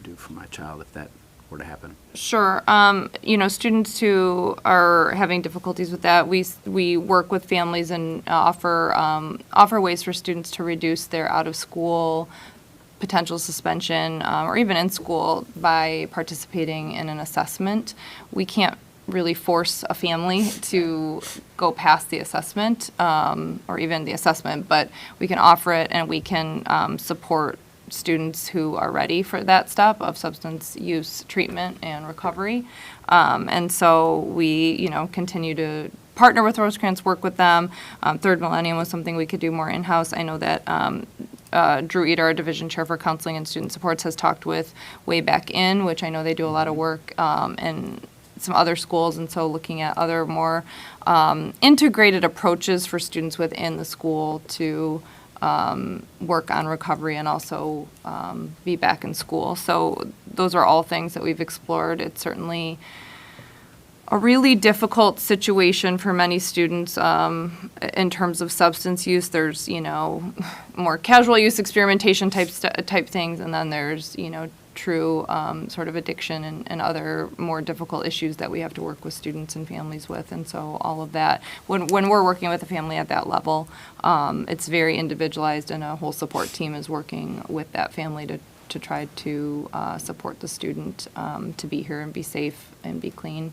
do for my child if that were to happen? Sure. Students who are having difficulties with that, we work with families and offer ways for students to reduce their out-of-school potential suspension or even in school by participating in an assessment. We can't really force a family to go past the assessment or even the assessment, but we can offer it and we can support students who are ready for that step of substance use treatment and recovery. And so we, continue to partner with Rosecrans, work with them. Third Millennium was something we could do more in-house. I know that Drew Eder, our division chair for counseling and student supports, has talked with Way Back In, which I know they do a lot of work, and some other schools. And so looking at other more integrated approaches for students within the school to work on recovery and also be back in school. So those are all things that we've explored. It's certainly a really difficult situation for many students in terms of substance use. There's, more casual use experimentation type things, and then there's, true sort of addiction and other more difficult issues that we have to work with students and families with. And so all of that, when we're working with a family at that level, it's very individualized, and a whole support team is working with that family to try to support the student to be here and be safe and be clean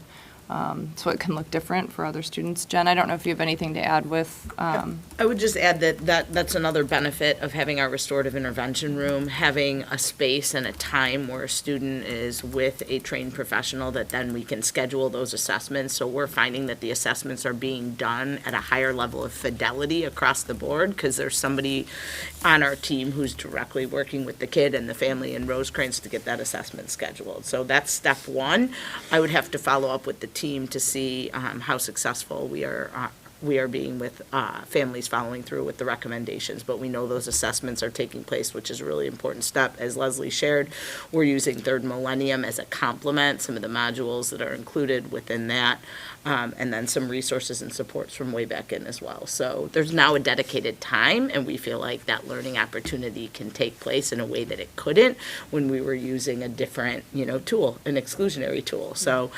so it can look different for other students. Jen, I don't know if you have anything to add with, I would just add that's another benefit of having our restorative intervention room, having a space and a time where a student is with a trained professional, that then we can schedule those assessments. So we're finding that the assessments are being done at a higher level of fidelity across the board, because there's somebody on our team who's directly working with the kid and the family in Rosecrans to get that assessment scheduled. So that's step one. I would have to follow up with the team to see how successful we are being with families following through with the recommendations, but we know those assessments are taking place, which is a really important step. As Leslie shared, we're using Third Millennium as a complement, some of the modules that are included within that, and then some resources and supports from way back in as well. So there's now a dedicated time, and we feel like that learning opportunity can take place in a way that it couldn't when we were using a different, tool, an exclusionary tool. So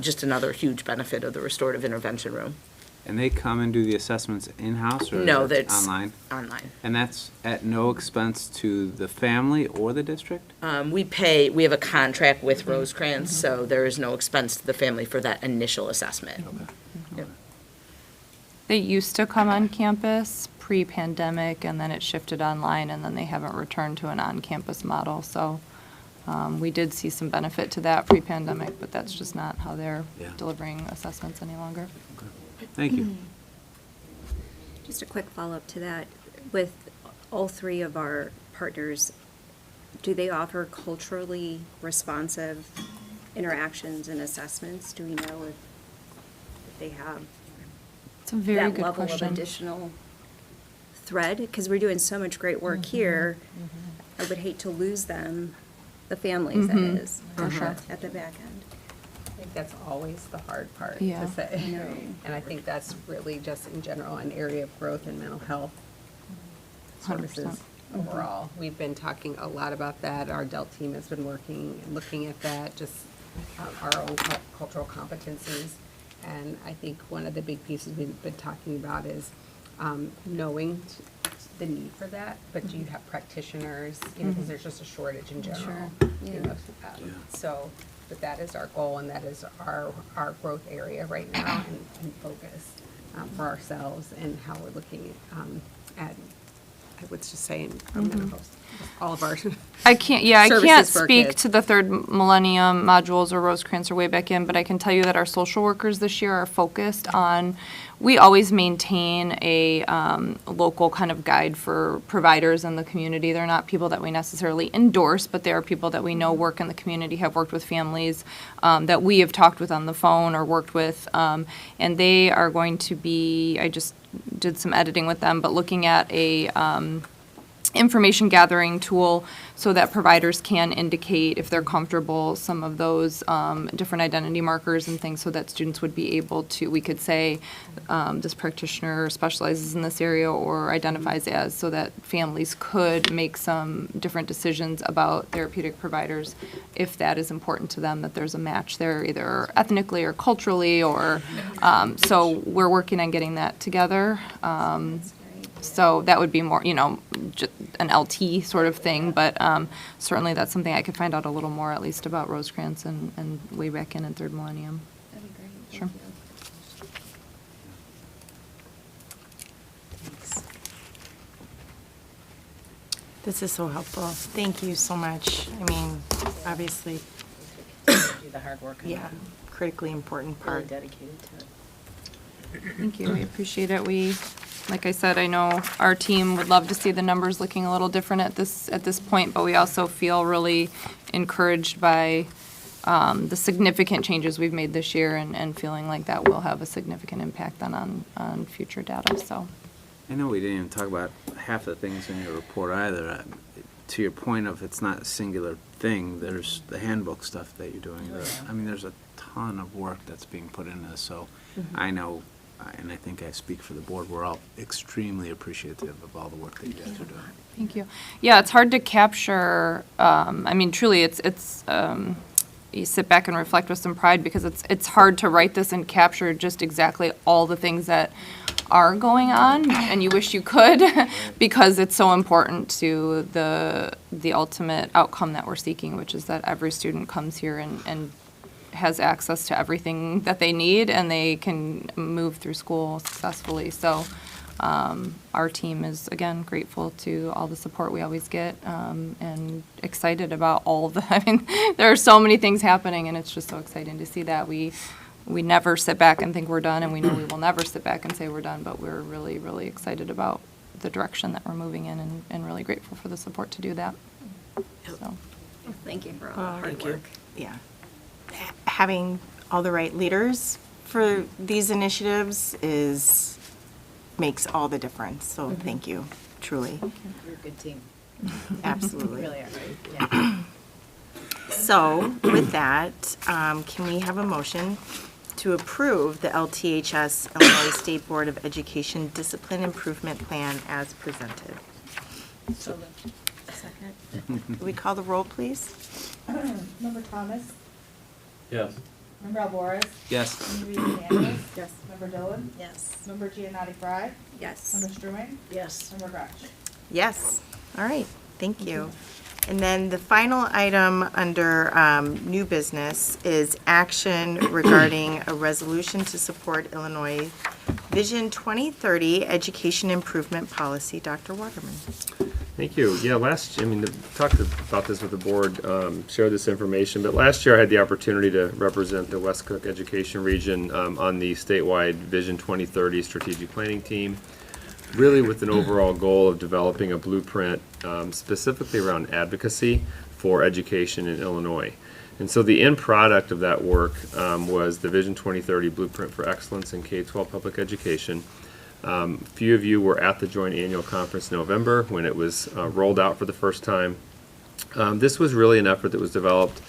just another huge benefit of the restorative intervention room. And they come and do the assessments in-house, or No, is it that's online? online. And that's at no expense to the family or the district? We have a contract with Rosecrans, so there is no expense to the family for that initial assessment. Yep. they used to come on campus pre-pandemic, and then it shifted online, and then they haven't returned to an on-campus model. So we did see some benefit to that pre-pandemic, but that's just not how they're delivering assessments any longer. Thank you. Just a quick follow-up to that. With all three of our partners, do they offer culturally responsive interactions and assessments? Do we know if they have It's a very that good level question. of additional thread? Because we're doing so much great work here. I would hate to lose them, the families, that is, For sure. at the back end. I think that's always the hard part Yeah. to say. I know. And I think that's really just in general an area of growth in mental health 100%. services overall. We've been talking a lot about that. Our adult team has been working, looking at that, just our own cultural competencies. And I think one of the big pieces we've been talking about is knowing the need for that, but you have practitioners, because there's just a shortage in general. So, but that is our goal, and that is our growth area right now, and focus for ourselves, and how we're looking at, I would just say, in our mental health, all of our I can't services for speak kids. to the Third Millennium modules or Rosecrans or way back in, but I can tell you that our social workers this year are focused on, we always maintain a local kind of guide for providers in the community. They're not people that we necessarily endorse, but they are people that we know work in the community, have worked with families that we have talked with on the phone or worked with. And they are going to be, I just did some editing with them, but looking at a information gathering tool so that providers can indicate, if they're comfortable, some of those different identity markers and things, so that students would be able to, we could say, this practitioner specializes in this area or identifies as, so that families could make some different decisions about therapeutic providers if that is important to them, that there's a match there, either ethnically or culturally, or, so we're working on getting that together. So that would be more, an LT sort of thing, but certainly that's something I could find out a little more, at least about Rosecrans and way back in Third Millennium. That'd be great. Sure. This is so helpful. Thank you so much. I mean, obviously, Do the hard work. on yeah, that. critically important Really part. dedicated to it. Thank you, we appreciate it. Like I said, I know our team would love to see the numbers looking a little different at this point, but we also feel really encouraged by the significant changes we've made this year, and feeling like that will have a significant impact then on future data, so. I know we didn't even talk about half the things in your report either. To your point of it's not a singular thing, there's the handbook stuff that you're doing. I mean, there's a ton of work that's being put into this, so I know, and I think I speak for the board, we're all extremely appreciative of all the work that you guys are doing. Thank you. Yeah, it's hard to capture, I mean, truly, it's you sit back and reflect with some pride, because it's hard to write this and capture just exactly all the things that are going on, and you wish you could, because it's so important to the ultimate outcome that we're seeking, which is that every student comes here and has access to everything that they need, and they can move through school successfully. So our team is, again, grateful to all the support we always get, and excited about all the, I mean, there are so many things happening, and it's just so exciting to see that. We never sit back and think we're done, and we know we will never sit back and say we're done, but we're really, really excited about the direction that we're moving in, and really grateful for the support to do that. So. Thank you for all the hard work. Yeah. Having all the right leaders for these initiatives makes all the difference. So thank you, truly. You're a good team. Absolutely. You really are. Yeah. So with that, can we have a motion to approve the LTHS Illinois State Board of Education Discipline Improvement Plan as presented? So second. Can we call the roll, please? Member Thomas? Yes. Member Alvarez? Yes. Member Daniels? Yes. Member Dillon? Yes. Member Giannotti Frye? Yes. Member Strumeing? Yes. Member Gretsch? Yes. All right. Thank you. And then the final item under new business is action regarding a resolution to support Illinois Vision 2030 Education Improvement Policy. Dr. Waterman. Thank you. Yeah, talked about this with the board, shared this information, but last year I had the opportunity to represent the West Cook Education Region on the statewide Vision 2030 strategic planning team, really with an overall goal of developing a blueprint specifically around advocacy for education in Illinois. And so the end product of that work was the Vision 2030 Blueprint for Excellence in K-12 Public Education. A few of you were at the joint annual conference in November when it was rolled out for the first time. This was really an effort that was developed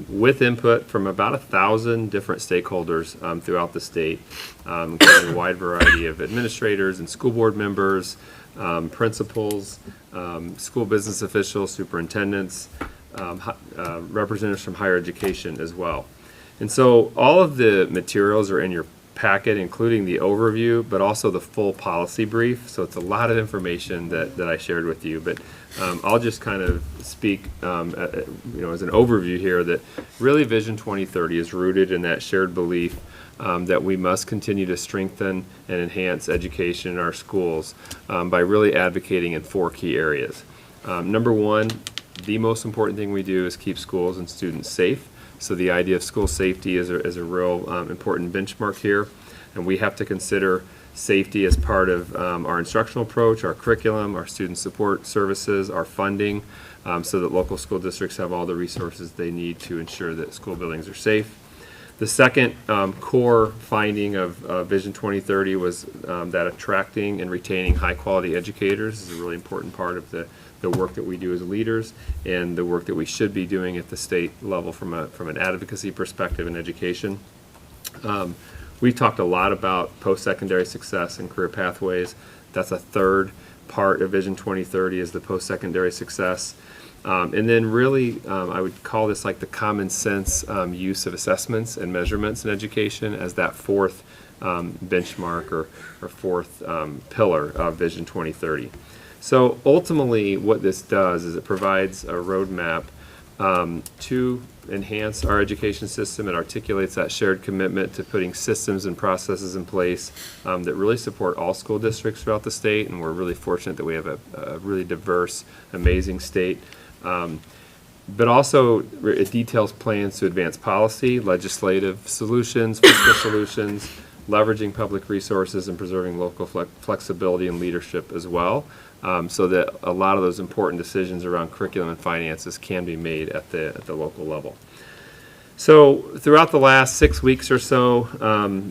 with input from about 1,000 different stakeholders throughout the state, including a wide variety of administrators and school board members, principals, school business officials, superintendents, representatives from higher education as well. And so all of the materials are in your packet, including the overview, but also the full policy brief. So it's a lot of information that I shared with you. But I'll just kind of speak, as an overview here that really Vision 2030 is rooted in that shared belief that we must continue to strengthen and enhance education in our schools by really advocating in 4 key areas. Number one, the most important thing we do is keep schools and students safe. So the idea of school safety is a real important benchmark here, and we have to consider safety as part of our instructional approach, our curriculum, our student support services, our funding, so that local school districts have all the resources they need to ensure that school buildings are safe. The second core finding of Vision 2030 was that attracting and retaining high-quality educators is a really important part of the work that we do as leaders and the work that we should be doing at the state level from an advocacy perspective in education. We've talked a lot about post-secondary success and career pathways. That's a third part of Vision 2030 is the post-secondary success. And then really, I would call this like the common sense use of assessments and measurements in education as that fourth benchmark or fourth pillar of Vision 2030. So ultimately, what this does is it provides a roadmap to enhance our education system. It articulates that shared commitment to putting systems and processes in place that really support all school districts throughout the state, and we're really fortunate that we have a really diverse, amazing state. But also, it details plans to advance policy, legislative solutions, fiscal solutions, leveraging public resources, and preserving local flexibility and leadership as well. So that a lot of those important decisions around curriculum and finances can be made at the local level. So throughout the last 6 weeks or so,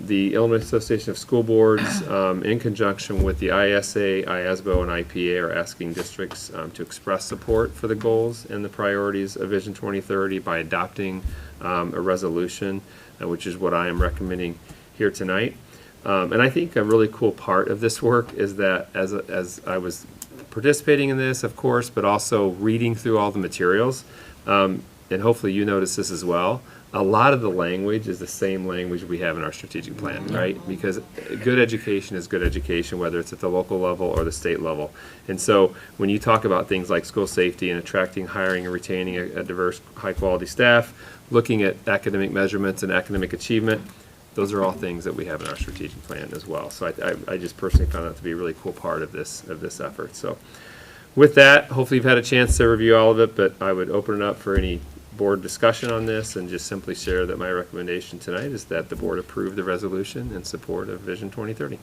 the Illinois Association of School Boards, in conjunction with the ISA, IASBO, and IPA, are asking districts to express support for the goals and the priorities of Vision 2030 by adopting a resolution, which is what I am recommending here tonight. And I think a really cool part of this work is that as I was participating in this, of course, but also reading through all the materials, and hopefully you notice this as well, a lot of the language is the same language we have in our strategic plan, right? Because good education is good education, whether it's at the local level or the state level. And so when you talk about things like school safety and attracting, hiring, and retaining a diverse, high-quality staff, looking at academic measurements and academic achievement, those are all things that we have in our strategic plan as well. So I just personally found that to be a really cool part of this effort. So with that, hopefully you've had a chance to review all of it, but I would open it up for any board discussion on this and just simply share that my recommendation tonight is that the board approve the resolution in support of Vision 2030.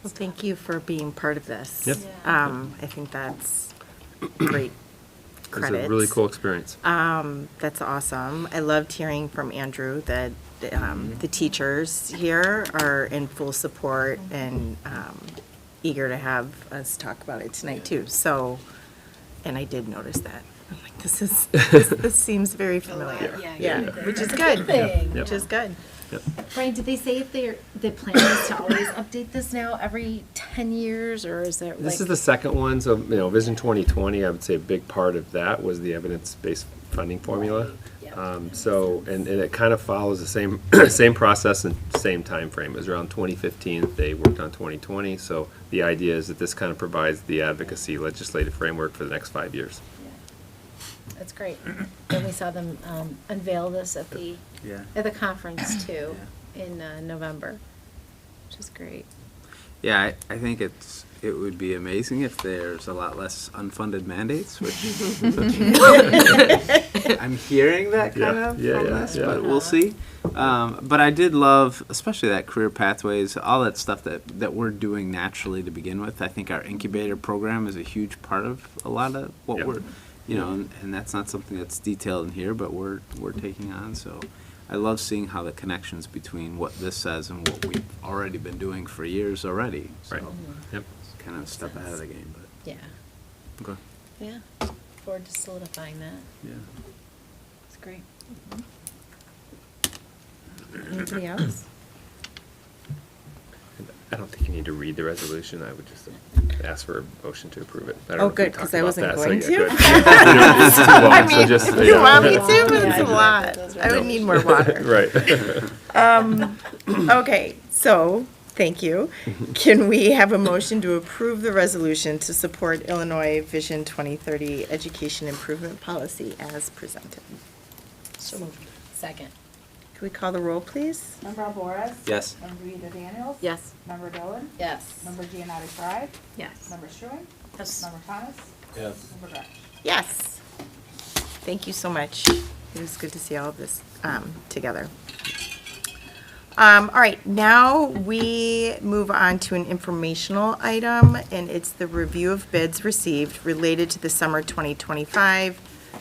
Well, thank you for being part of this. Yep. I think that's great credits. It's a really cool experience. That's awesome. I loved hearing from Andrew that the teachers here are in full support and eager to have us talk about it tonight too. So, and I did notice that. I'm like, this seems very familiar. Yeah, which is good. Thing. Which is good. Brian, did they say if the plan is to always update this now every 10 years, or is there This is the second one, so, Vision 2020, I would say a big part of that was the evidence-based funding formula. So, and it kind of follows the same, same process and same time frame. It was around 2015, they worked on 2020, so the idea is that this kind of provides the advocacy legislative framework for the next 5 years. That's great. And we saw them unveil this at the conference too in November, which is great. Yeah, I think it would be amazing if there's a lot less unfunded mandates, which I'm hearing that kind of from this, but we'll see. But I did love, especially that career pathways, all that stuff that we're doing naturally to begin with. I think our incubator program is a huge part of a lot of what we're, and that's not something that's detailed in here, but we're taking on. So I love seeing how the connections between what this says and what we've already been doing for years already. So Right. Yep. it's kind of a step ahead of the game, but Yeah. okay. Yeah. Look forward to solidifying that. Yeah. It's great. Anybody else? I don't think you need to read the resolution, I would just ask for a motion to approve it. I don't Oh, know if we good, talked 'cause I about wasn't that, so going yeah, to. good. It's too long, I so mean, just, you yeah. want me to, but it's Yeah, a lot. I would need more water. Right. Okay, so, thank you. Can we have a motion to approve the resolution to support Illinois Vision 2030 Education Improvement Policy as presented? So moved. Second. Can we call the roll, please? Member Alvarez? Yes. Member Rita Daniels? Yes. Member Dolan? Yes. Member Giannotti Frye? Yes. Member Sherwin? Yes. Member Thomas? Yes. Member Gretsch? Yes. Thank you so much. It was good to see all of this together. All right, now we move on to an informational item, and it's the review of bids received related to the summer 2025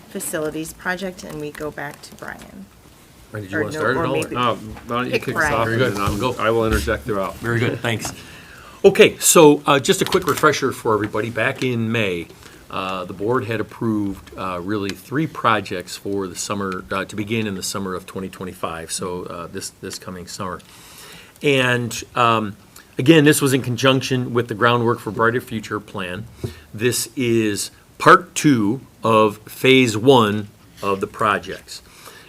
facilities project, and we go back to Brian. Did you Or want to no, start or it all? maybe- Why don't you Pick kick us Brian. off, Very and good. then Go. I will interject throughout. Very good, thanks. Okay, so just a quick refresher for everybody. Back in May, the board had approved really 3 projects for the summer, to begin in the summer of 2025, so this coming summer. And again, this was in conjunction with the Groundwork for Brighter Future plan. This is part 2 of phase 1 of the projects.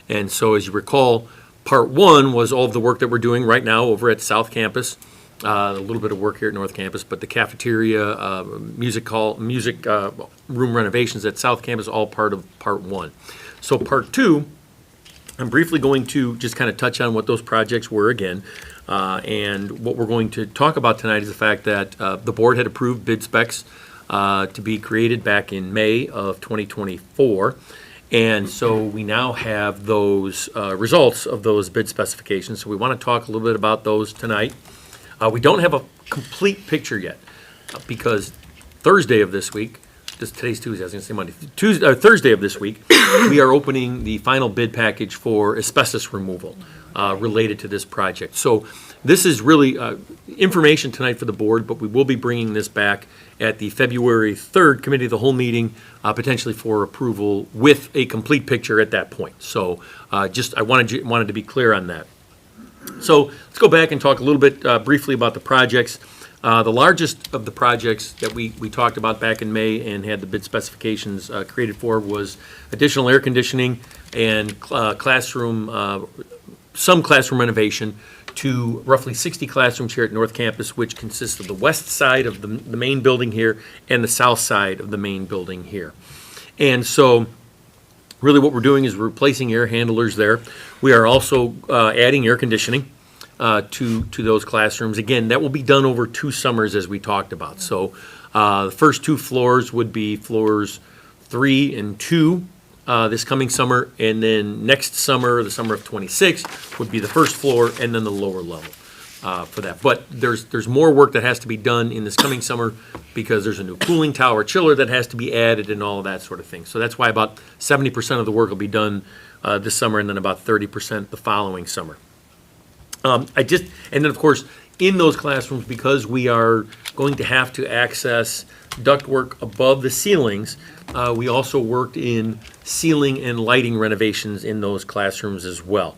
And so as you recall, part 1 was all of the work that we're doing right now over at South Campus, a little bit of work here at North Campus, but the cafeteria, music room renovations at South Campus, all part of part 1. So part 2, I'm briefly going to just kind of touch on what those projects were again. And what we're going to talk about tonight is the fact that the board had approved bid specs to be created back in May of 2024. And so we now have those results of those bid specifications. So we want to talk a little bit about those tonight. We don't have a complete picture yet because Thursday of this week, today's Tuesday, I was going to say Monday, Thursday of this week, we are opening the final bid package for asbestos removal related to this project. So this is really information tonight for the board, but we will be bringing this back at the February 3rd Committee of the Whole meeting, potentially for approval with a complete picture at that point. So just I wanted to be clear on that. So let's go back and talk a little bit briefly about the projects. The largest of the projects that we talked about back in May and had the bid specifications created for was additional air conditioning and some classroom renovation to roughly 60 classrooms here at North Campus, which consists of the west side of the main building here and the south side of the main building here. And so really what we're doing is we're replacing air handlers there. We are also adding air conditioning to those classrooms. Again, that will be done over 2 summers as we talked about. So the first 2 floors would be floors 3 and 2 this coming summer, and then next summer, the summer of '26, would be the first floor and then the lower level for that. But there's more work that has to be done in this coming summer because there's a new cooling tower chiller that has to be added and all of that sort of thing. So that's why about 70% of the work will be done this summer and then about 30% the following summer. And then of course, in those classrooms, because we are going to have to access ductwork above the ceilings, we also worked in ceiling and lighting renovations in those classrooms as well.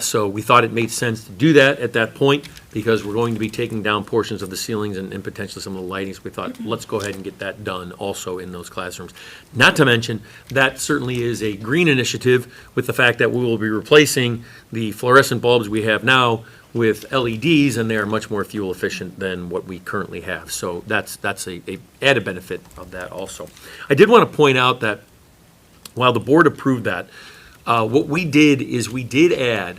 So we thought it made sense to do that at that point because we're going to be taking down portions of the ceilings and potentially some of the lighting. So we thought, let's go ahead and get that done also in those classrooms. Not to mention, that certainly is a green initiative with the fact that we will be replacing the fluorescent bulbs we have now with LEDs, and they are much more fuel efficient than what we currently have. So that's a added benefit of that also. I did want to point out that while the board approved that, what we did is we did add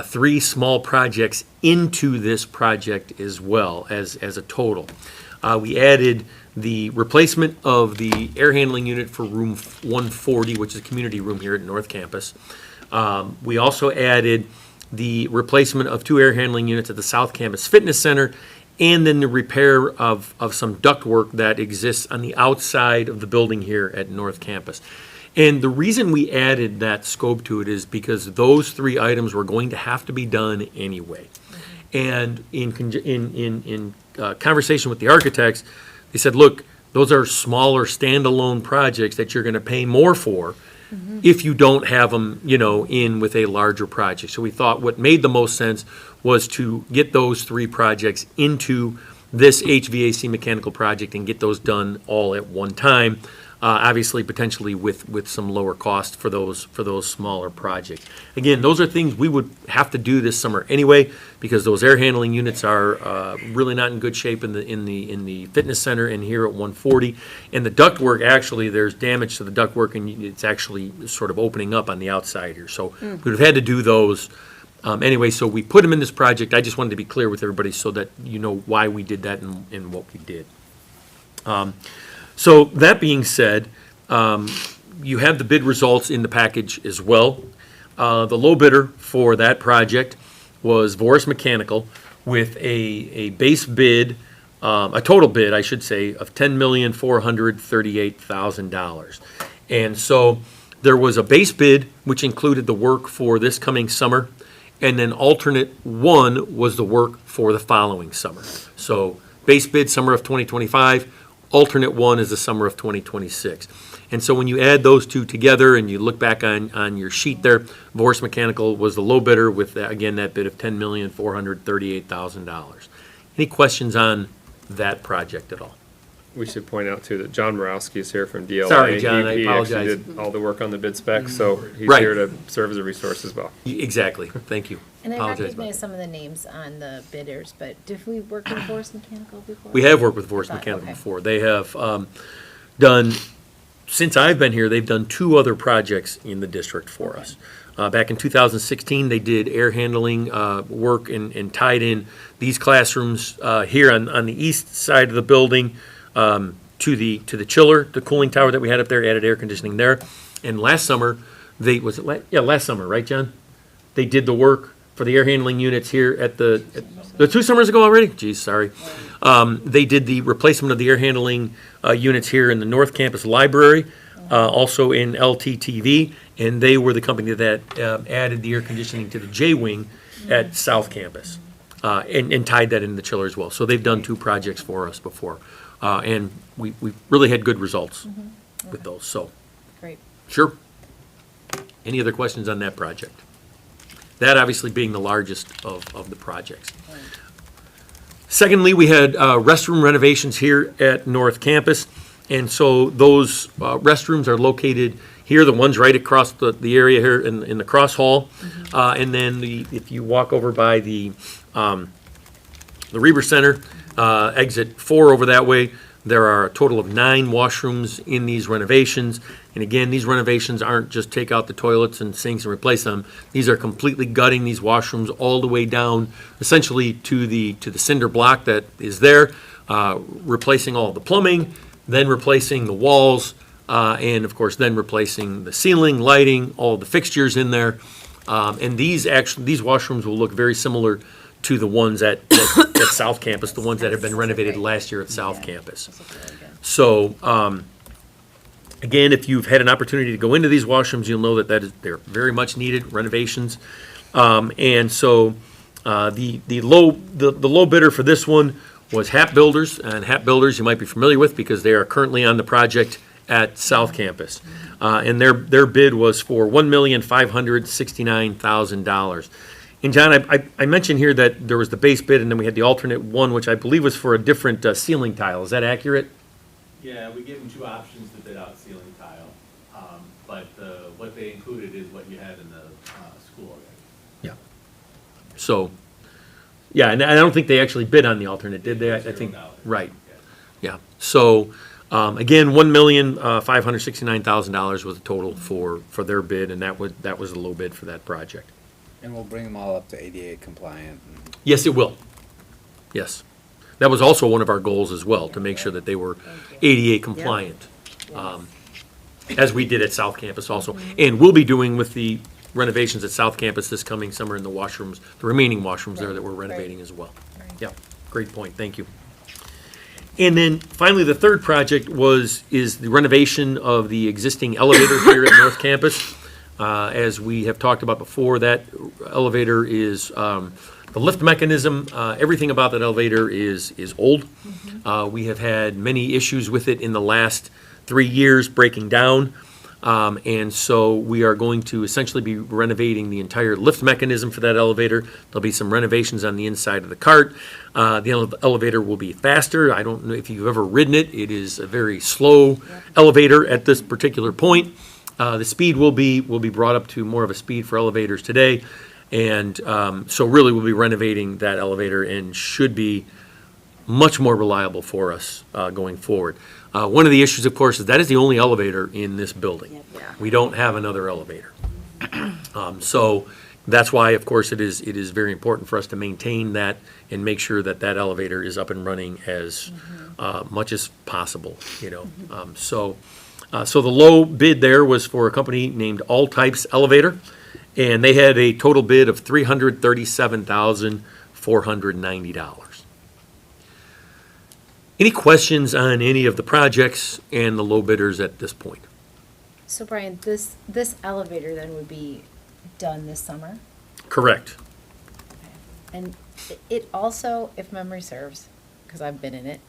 3 small projects into this project as well as a total. We added the replacement of the air handling unit for room 140, which is a community room here at North Campus. We also added the replacement of 2 air handling units at the South Campus Fitness Center, and then the repair of some ductwork that exists on the outside of the building here at North Campus. And the reason we added that scope to it is because those 3 items were going to have to be done anyway. And in conversation with the architects, they said, look, those are smaller standalone projects that you're going to pay more for if you don't have them, in with a larger project. So we thought what made the most sense was to get those 3 projects into this HVAC mechanical project and get those done all at one time. Obviously, potentially with some lower cost for those smaller projects. Again, those are things we would have to do this summer anyway, because those air handling units are really not in good shape in the fitness center and here at 140. And the ductwork, actually, there's damage to the ductwork, and it's actually sort of opening up on the outside here. So we would have had to do those anyway. So we put them in this project. I just wanted to be clear with everybody so that you know why we did that and what we did. So that being said, you have the bid results in the package as well. The low bidder for that project was Voris Mechanical with a base bid, a total bid, I should say, of $10,438,000. And so there was a base bid, which included the work for this coming summer, and then alternate 1 was the work for the following summer. So base bid, summer of 2025. Alternate 1 is the summer of 2026. And so when you add those 2 together and you look back on your sheet there, Voris Mechanical was the low bidder with, again, that bid of $10,438,000. Any questions on that project at all? We should point out, too, that John Borowski is here from DLA. Sorry, John, I He apologize. actually did all the work on the bid spec, so he's Right. here to serve as a resource as well. Exactly. Thank you. And I Apologize about recognize that. some of the names on the bidders, but did we work with Forest Mechanical before? We have worked with Voris I thought- Mechanical okay. before. They have done, since I've been here, they've done 2 other projects in the district for us. Back in 2016, they did air handling work and tied in these classrooms here on the east side of the building to the chiller, the cooling tower that we had up there, added air conditioning there. And last summer, last summer, right, John? They did the work for the air handling units here at the 2 summers ago already? Geez, sorry. They did the replacement of the air handling units here in the North Campus Library, also in LTTV, and they were the company that added the air conditioning to the J-Wing at South Campus, and tied that in the chiller as well. So they've done 2 projects for us before, and we really had good results with those, so. Great. Sure. Any other questions on that project? That obviously being the largest of the projects. Secondly, we had restroom renovations here at North Campus. And so those restrooms are located here, the ones right across the area here in the cross hall. And then if you walk over by the Reber Center, exit 4 over that way, there are a total of 9 washrooms in these renovations. And again, these renovations aren't just take out the toilets and sinks and replace them. These are completely gutting these washrooms all the way down, essentially to the cinder block that is there, replacing all the plumbing, then replacing the walls, and of course, then replacing the ceiling, lighting, all the fixtures in there. And these washrooms will look very similar to the ones at South Campus, the ones that have been renovated last year at South Campus. So, again, if you've had an opportunity to go into these washrooms, you'll know that they're very much needed renovations. And so, the low bidder for this one was Hap Builders, and Hap Builders you might be familiar with because they are currently on the project at South Campus. And their bid was for $1,569,000. And John, I mentioned here that there was the base bid, and then we had the alternate one, which I believe was for a different ceiling tile. Is that accurate? Yeah, we gave them 2 options to bid out ceiling tile, but what they included is what you had in the school already. Yeah. So, yeah, and I don't think they actually bid on the alternate, did they? I think, right. Yeah. So, again, $1,569,000 was the total for their bid, and that was the low bid for that project. And we'll bring them all up to ADA compliant. Yes, it will. Yes. That was also one of our goals as well, to make sure that they were ADA compliant, as we did at South Campus also. And we'll be doing with the renovations at South Campus this coming summer in the washrooms, the remaining washrooms there that we're renovating as well. Yeah, great point, thank you. And then finally, the third project is the renovation of the existing elevator here at North Campus. As we have talked about before, that elevator is, the lift mechanism, everything about that elevator is old. We have had many issues with it in the last 3 years breaking down. And so we are going to essentially be renovating the entire lift mechanism for that elevator. There'll be some renovations on the inside of the cart. The elevator will be faster. I don't know if you've ever ridden it. It is a very slow elevator at this particular point. The speed will be brought up to more of a speed for elevators today. And so really we'll be renovating that elevator and should be much more reliable for us going forward. One of the issues, of course, is that is the only elevator in this building. We don't have another elevator. So that's why, of course, it is very important for us to maintain that and make sure that that elevator is up and running as much as possible, you know. So the low bid there was for a company named All Types Elevator, and they had a total bid of $337,490. Any questions on any of the projects and the low bidders at this point? So Brian, this elevator then would be done this summer? Correct. And it also, if memory serves, because I've been in it,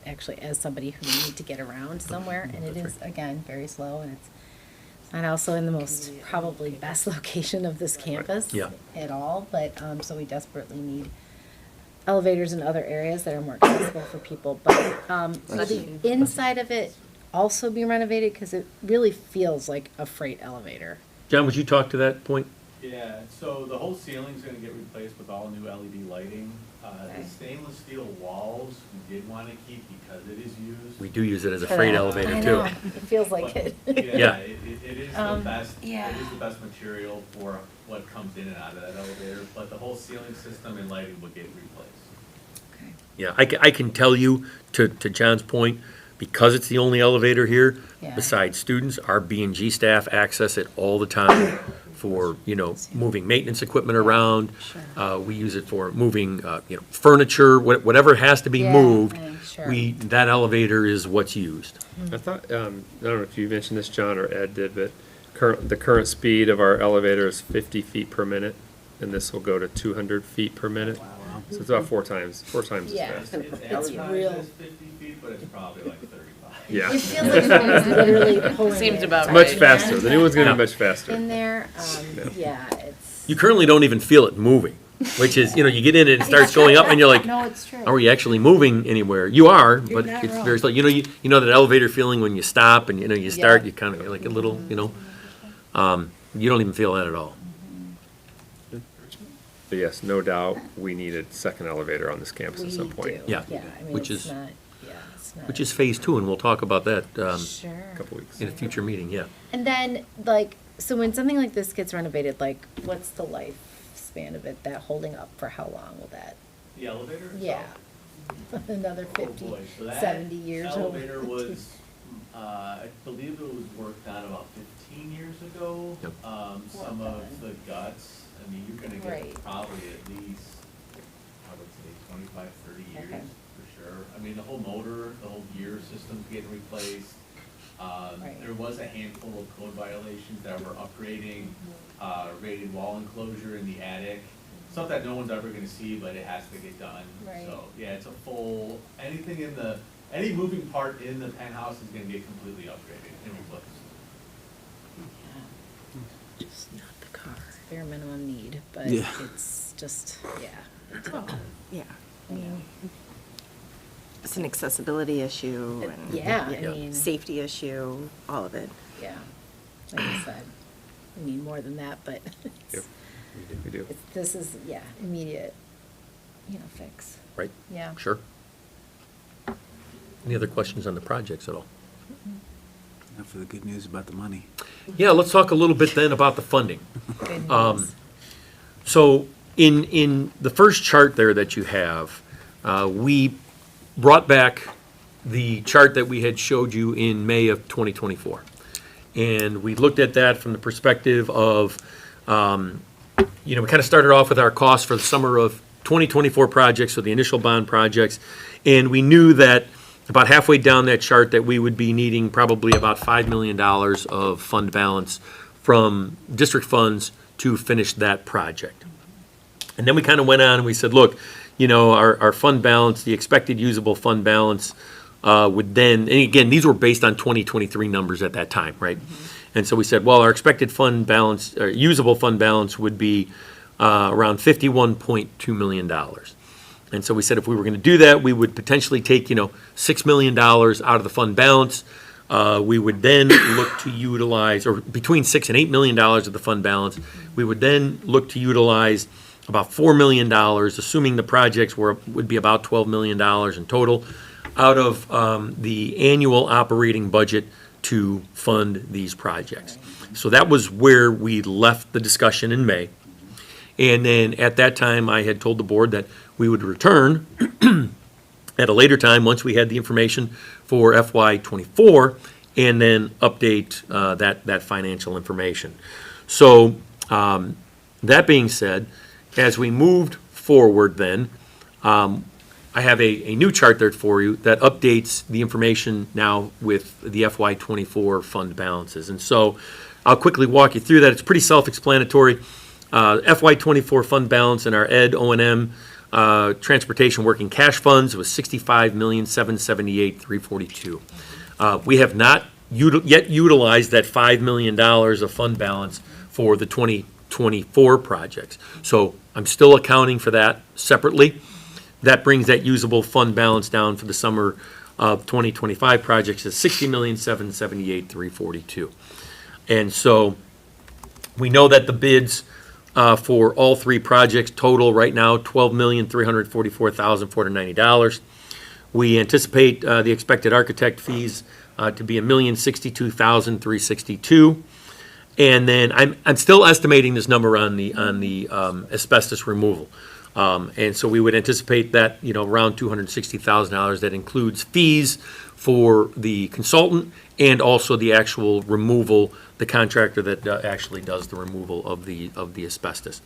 actually as somebody who needs to get around somewhere, and it is, again, very slow, and it's not also in the most probably best location of this campus at all, but, so we desperately need elevators in other areas that are more accessible for people. But will the inside of it also be renovated? Because it really feels like a freight elevator. John, would you talk to that point? Yeah, so the whole ceiling's gonna get replaced with all new LED lighting. The stainless steel walls, we did wanna keep because it is used. We do use it as a freight elevator, too. It feels like it. Yeah. It is the best, it is the best material for what comes in and out of that elevator, but the whole ceiling system and lighting will get replaced. Yeah, I can tell you, to John's point, because it's the only elevator here, besides students, our B&G staff access it all the time for, you know, moving maintenance equipment around. We use it for moving, you know, furniture, whatever has to be moved. That elevator is what's used. I thought, I don't know if you mentioned this, John, or Ed did, but the current speed of our elevator is 50 feet per minute, and this will go to 200 feet per minute. So it's about four times as fast. It's real. 50 feet, but it's probably like 35. Yeah. It feels like someone's literally pulling Seems it. about It's much right. faster. The new one's gonna be much faster. In there, it's. You currently don't even feel it moving. which is, you get in it, it starts going up, and you're like, No, it's true. are we actually moving anywhere? You are, You're but not it's wrong. very slow. You know that elevator feeling when you stop and, you start, you kind of like a little, you don't even feel that at all. But yes, no doubt, we need a second elevator on this campus at some point. Yeah, Yeah, I mean, which it's is- not, yeah, it's not. Which is phase 2, and we'll talk about that Sure. A couple weeks. in a future meeting, yeah. And then, like, so when something like this gets renovated, like, what's the lifespan of it, that holding up, for how long will that? The elevator? Yeah. Another Oh, 50, boy. So that 70 years old. elevator was, I believe it was worked on about 15 years ago. Yep. Some of the guts, I mean, you're gonna Right. get probably at least, I would say 25, 30 years, Okay. for sure. I mean, the whole motor, the whole gear system's getting replaced. Right. There was a handful of code violations that were upgrading, rated wall enclosure in the attic. Stuff that no one's ever gonna see, but it has to get done. Right. So, yeah, it's a full, any moving part in the penthouse is gonna get completely upgraded and replaced. Just not the car, bare minimum need, but Yeah. it's just, yeah. Yeah. I mean, it's an accessibility issue and. Yeah, I mean. Safety issue, all of it. Yeah, like I said, we need more than that, but Yep, we do. this is, yeah, immediate, fix. Right? Yeah. Sure. Any other questions on the projects at all? Enough for the good news about the money. Yeah, let's talk a little bit then about the funding. Good Um, news. So in the first chart there that you have, we brought back the chart that we had showed you in May of 2024. And we looked at that from the perspective of, we kind of started off with our costs for the summer of 2024 projects, so the initial bond projects. And we knew that about halfway down that chart that we would be needing probably about $5 million of fund balance from district funds to finish that project. And then we kind of went on and we said, look, our fund balance, the expected usable fund balance would then, and again, these were based on 2023 numbers at that time, right? And so we said, well, our expected fund balance, or usable fund balance would be around $51.2 million. And so we said if we were going to do that, we would potentially take, $6 million out of the fund balance. We would then look to utilize, or between $6 and $8 million of the fund balance, we would then look to utilize about $4 million, assuming the projects would be about $12 million in total, out of the annual operating budget to fund these projects. So that was where we left the discussion in May. And then at that time, I had told the board that we would return at a later time, once we had the information for FY '24, and then update that financial information. So that being said, as we moved forward then, I have a new chart there for you that updates the information now with the FY '24 fund balances. And so I'll quickly walk you through that. It's pretty self-explanatory. FY '24 fund balance in our Ed, O&M, transportation working cash funds was $65,778,342. We have not yet utilized that $5 million of fund balance for the 2024 projects. So I'm still accounting for that separately. That brings that usable fund balance down for the summer of 2025 projects to $60,778,342. And so we know that the bids for all three projects total right now $12,344,490. We anticipate the expected architect fees to be $1,062,362. And then I'm still estimating this number on the asbestos removal. And so we would anticipate that, around $260,000. That includes fees for the consultant and also the actual removal, the contractor that actually does the removal of the asbestos.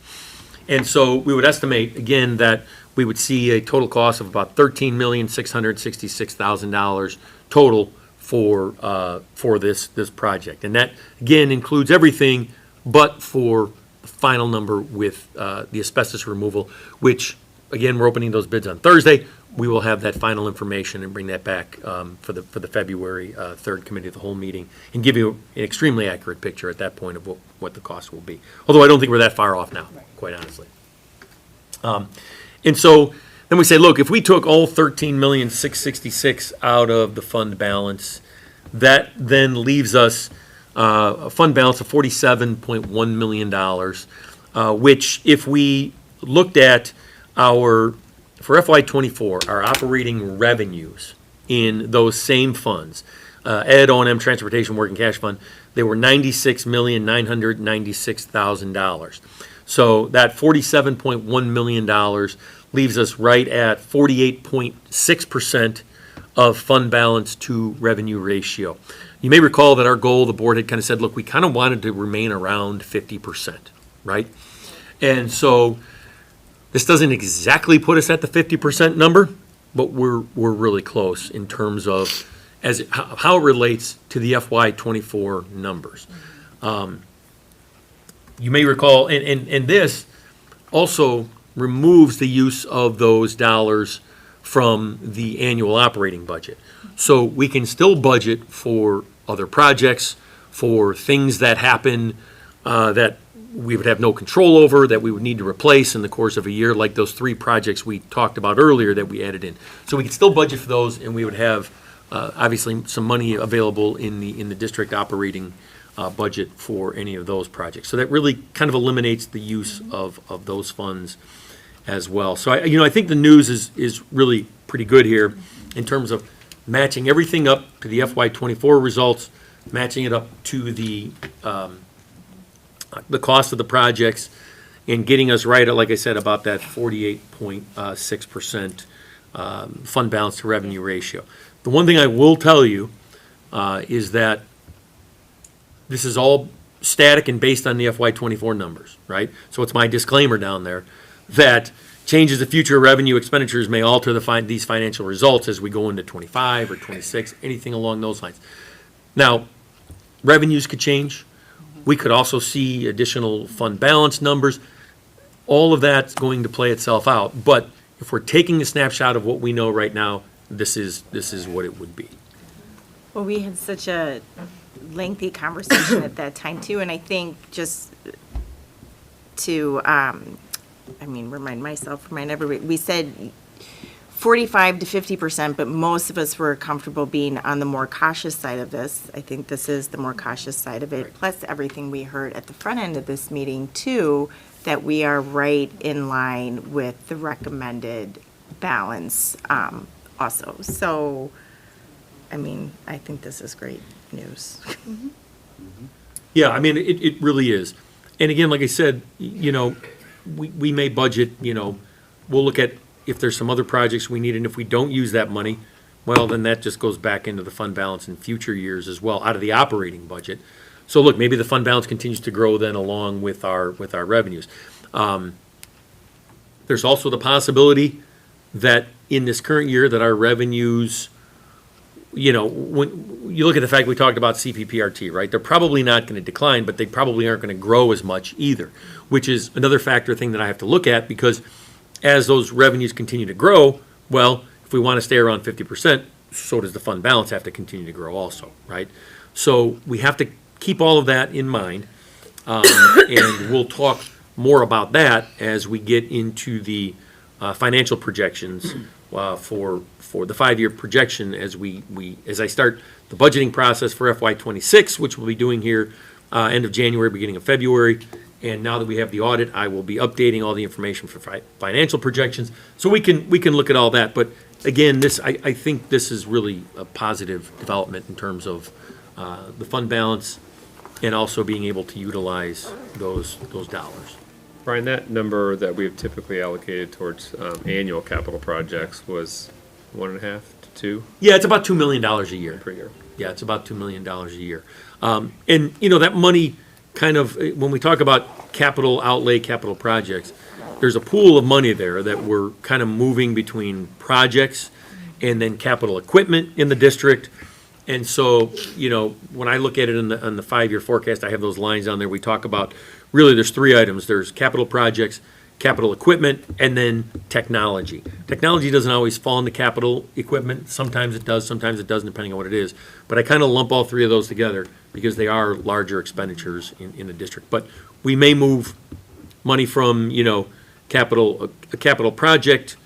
And so we would estimate, again, that we would see a total cost of about $13,666,000 total for this project. And that, again, includes everything but for the final number with the asbestos removal, which, again, we're opening those bids on Thursday. We will have that final information and bring that back for the February 3rd Committee of the Whole meeting and give you an extremely accurate picture at that point of what the cost will be. Although I don't think we're that far off now, quite honestly. And so then we say, look, if we took all 13,666,000 out of the fund balance, that then leaves us a fund balance of $47.1 million, which if we looked at for FY '24, our operating revenues in those same funds, Ed, O&M, Transportation, Working Cash Fund, they were $96,996,000. So that $47.1 million leaves us right at 48.6% of fund balance to revenue ratio. You may recall that our goal, the board had kind of said, look, we kind of wanted to remain around 50%, right? And so this doesn't exactly put us at the 50% number, but we're really close in terms of how it relates to the FY '24 numbers. You may recall, and this also removes the use of those dollars from the annual operating budget. So we can still budget for other projects, for things that happen that we would have no control over, that we would need to replace in the course of a year, like those 3 projects we talked about earlier that we added in. So we can still budget for those, and we would have obviously some money available in the district operating budget for any of those projects. So that really kind of eliminates the use of those funds as well. So I think the news is really pretty good here in terms of matching everything up to the FY '24 results, matching it up to the cost of the projects, and getting us right at, like I said, about that 48.6% fund balance to revenue ratio. The one thing I will tell you is that this is all static and based on the FY '24 numbers, right? So it's my disclaimer down there that changes to future revenue expenditures may alter these financial results as we go into '25 or '26, anything along those lines. Now, revenues could change. We could also see additional fund balance numbers. All of that's going to play itself out. But if we're taking a snapshot of what we know right now, this is what it would be. Well, we had such a lengthy conversation at that time too, and I think just to, remind myself, remind everybody, we said 45 to 50%, but most of us were comfortable being on the more cautious side of this. I think this is the more cautious side of it, plus everything we heard at the front end of this meeting too, that we are right in line with the recommended balance also. So, I think this is great news. Yeah, it really is. And again, like I said, we may budget, we'll look at if there's some other projects we need, and if we don't use that money, well, then that just goes back into the fund balance in future years as well, out of the operating budget. So look, maybe the fund balance continues to grow then along with our revenues. There's also the possibility that in this current year that our revenues, when you look at the fact we talked about CPPRT, right? They're probably not going to decline, but they probably aren't going to grow as much either, which is another thing that I have to look at, because as those revenues continue to grow, well, if we want to stay around 50%, so does the fund balance have to continue to grow also, right? So we have to keep all of that in mind, and we'll talk more about that as we get into the financial projections for the 5-year projection as I start the budgeting process for FY '26, which we'll be doing here end of January, beginning of February. And now that we have the audit, I will be updating all the information for financial projections, so we can look at all that. But again, I think this is really a positive development in terms of the fund balance and also being able to utilize those dollars. Brian, that number that we've typically allocated towards annual capital projects was 1.5 to 2? Yeah, it's about $2 million a year. Per year. Yeah, it's about $2 million a year. And, that money kind of, when we talk about capital outlay, capital projects, there's a pool of money there that we're kind of moving between projects and then capital equipment in the district. And so, when I look at it on the 5-year forecast, I have those lines on there. We talk about, really, there's 3 items. There's capital projects, capital equipment, and then technology. Technology doesn't always fall into capital equipment. Sometimes it does, sometimes it doesn't, depending on what it is. But I kind of lump all 3 of those together because they are larger expenditures in the district. But we may move money from, a capital project,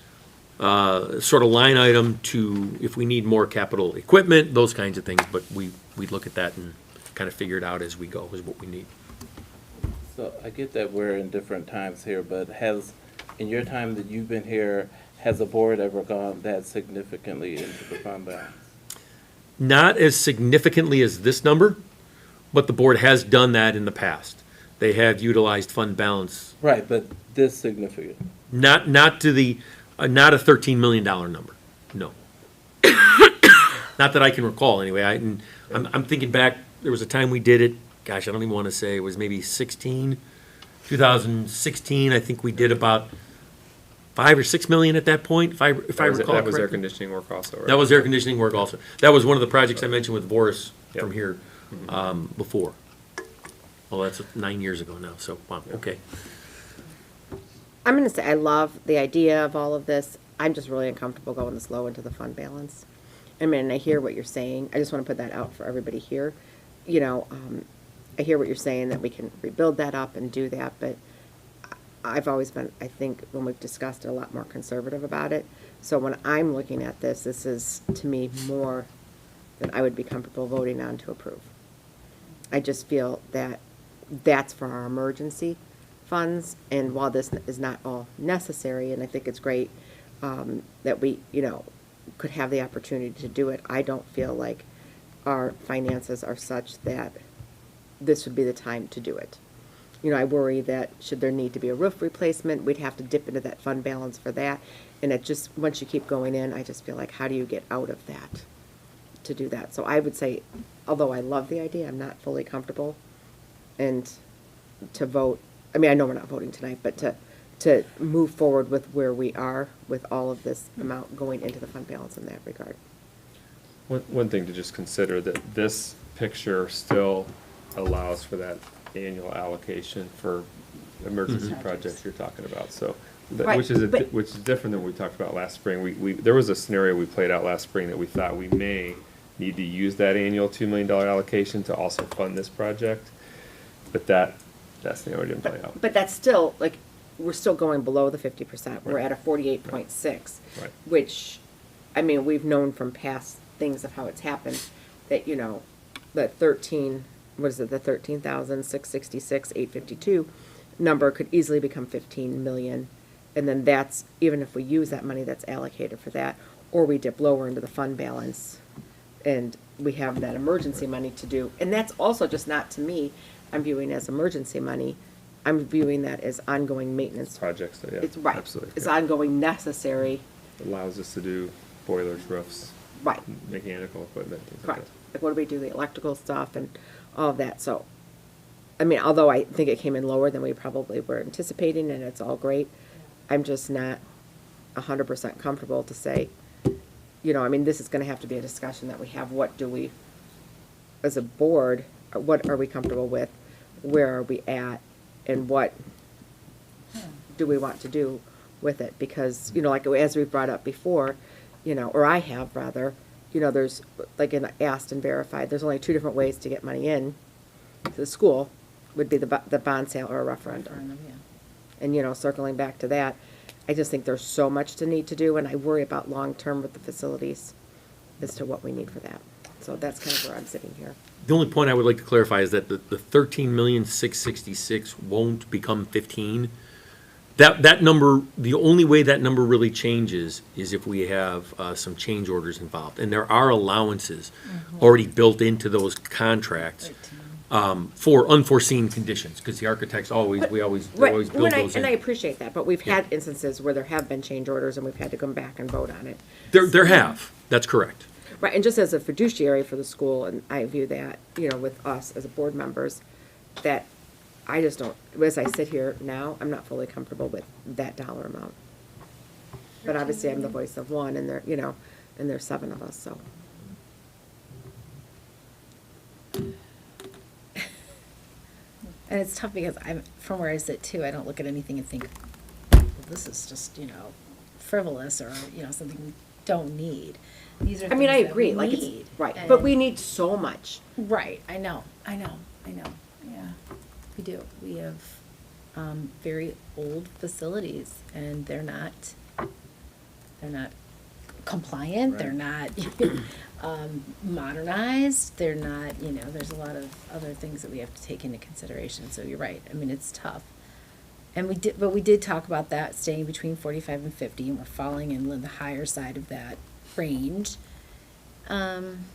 sort of line item to if we need more capital equipment, those kinds of things, but we look at that and kind of figure it out as we go, is what we need. So I get that we're in different times here, but in your time that you've been here, has the board ever gone that significantly into the fund balance? Not as significantly as this number, but the board has done that in the past. They have utilized fund balance. Right, but this significant? Not to the, not a $13 million number, no. Not that I can recall, anyway. I'm thinking back, there was a time we did it, gosh, I don't even want to say, it was maybe 2016, I think we did about 5 or 6 million at that point, if I recall correctly. That was air conditioning work also, right? That was air conditioning work also. That was one of the projects I mentioned with Boris Yep. from here before. Well, that's 9 years ago now, so, wow, okay. I'm going to say I love the idea of all of this. I'm just really uncomfortable going this low into the fund balance. I mean, I hear what you're saying. I just want to put that out for everybody here. You know, I hear what you're saying, that we can rebuild that up and do that, but I've always been, I think, when we've discussed it, a lot more conservative about it. So when I'm looking at this, this is, to me, more than I would be comfortable voting on to approve. I just feel that that's for our emergency funds, and while this is not all necessary, and I think it's great that we, you know, could have the opportunity to do it, I don't feel like our finances are such that this would be the time to do it. You know, I worry that should there need to be a roof replacement, we'd have to dip into that fund balance for that. And it just, once you keep going in, I just feel like, how do you get out of that to do that? So I would say, although I love the idea, I'm not fully comfortable. And to vote, I mean, I know we're not voting tonight, but to move forward with where we are with all of this amount going into the fund balance in that regard. One thing to just consider, that this picture still allows for that annual allocation for emergency projects you're talking about, so. Right, Which is different than what we talked about last spring. There was a scenario we played out last spring that we thought we may need to use that annual $2 million allocation to also fund this project, but that scenario didn't play out. But that's still, like, we're still going below the 50%. We're Right. at a 48.6, Right. which, I mean, we've known from past things of how it's happened, that, you know, the 13,666,852 number could easily become 15 million. And then that's, even if we use that money that's allocated for that, or we dip lower into the fund balance, and we have that emergency money to do. And that's also just not, to me, I'm viewing as emergency money. I'm viewing that as ongoing maintenance. Projects, yeah, It's right. absolutely, It's yeah. ongoing necessary. Allows us to do boilers, roofs. Right. Mechanical equipment, things like Correct. that. Like, what do we do, the electrical stuff and all of that, so, I mean, although I think it came in lower than we probably were anticipating, and it's all great, I'm just not 100% comfortable to say, you know, I mean, this is gonna have to be a discussion that we have, what do we, as a board, what are we comfortable with, where are we at, and what do we want to do with it, because, you know, like, as we've brought up before, you know, or I have rather, you know, there's, like in asked and verified, there's only 2 different ways to get money in to the school, would be the bond sale or a referendum. And, you know, circling back to that, I just think there's so much to need to do, and I worry about long-term with the facilities as to what we need for that. So that's kind of where I'm sitting here. The only point I would like to clarify is that the 13,666 won't become 15. That number, the only way that number really changes is if we have some change orders involved. And there are allowances already built into those contracts for unforeseen conditions, because the architects we always build those And I in. appreciate that, but we've had instances where there have been change orders and we've had to come back and vote on it. There have, that's correct. Right, and just as a fiduciary for the school, and I view that, you know, with us as board members, that I just don't, as I sit here now, I'm not fully comfortable with that dollar amount. But obviously, I'm the voice of one, and there, you know, and there's 7 of us, so. And it's tough because I'm, from where I sit too, I don't look at anything and think, well, this is just, you know, frivolous or, you know, something we don't need. These are I mean, I things that agree, we like, it's, need. right, And- but we need so much. Right, I know, yeah, we do. We have very old facilities, and they're not compliant, they're not modernized, they're not, there's a lot of other things that we have to take into consideration, so you're right, I mean, it's tough. And we did talk about that, staying between 45 and 50, and we're falling in the higher side of that range. And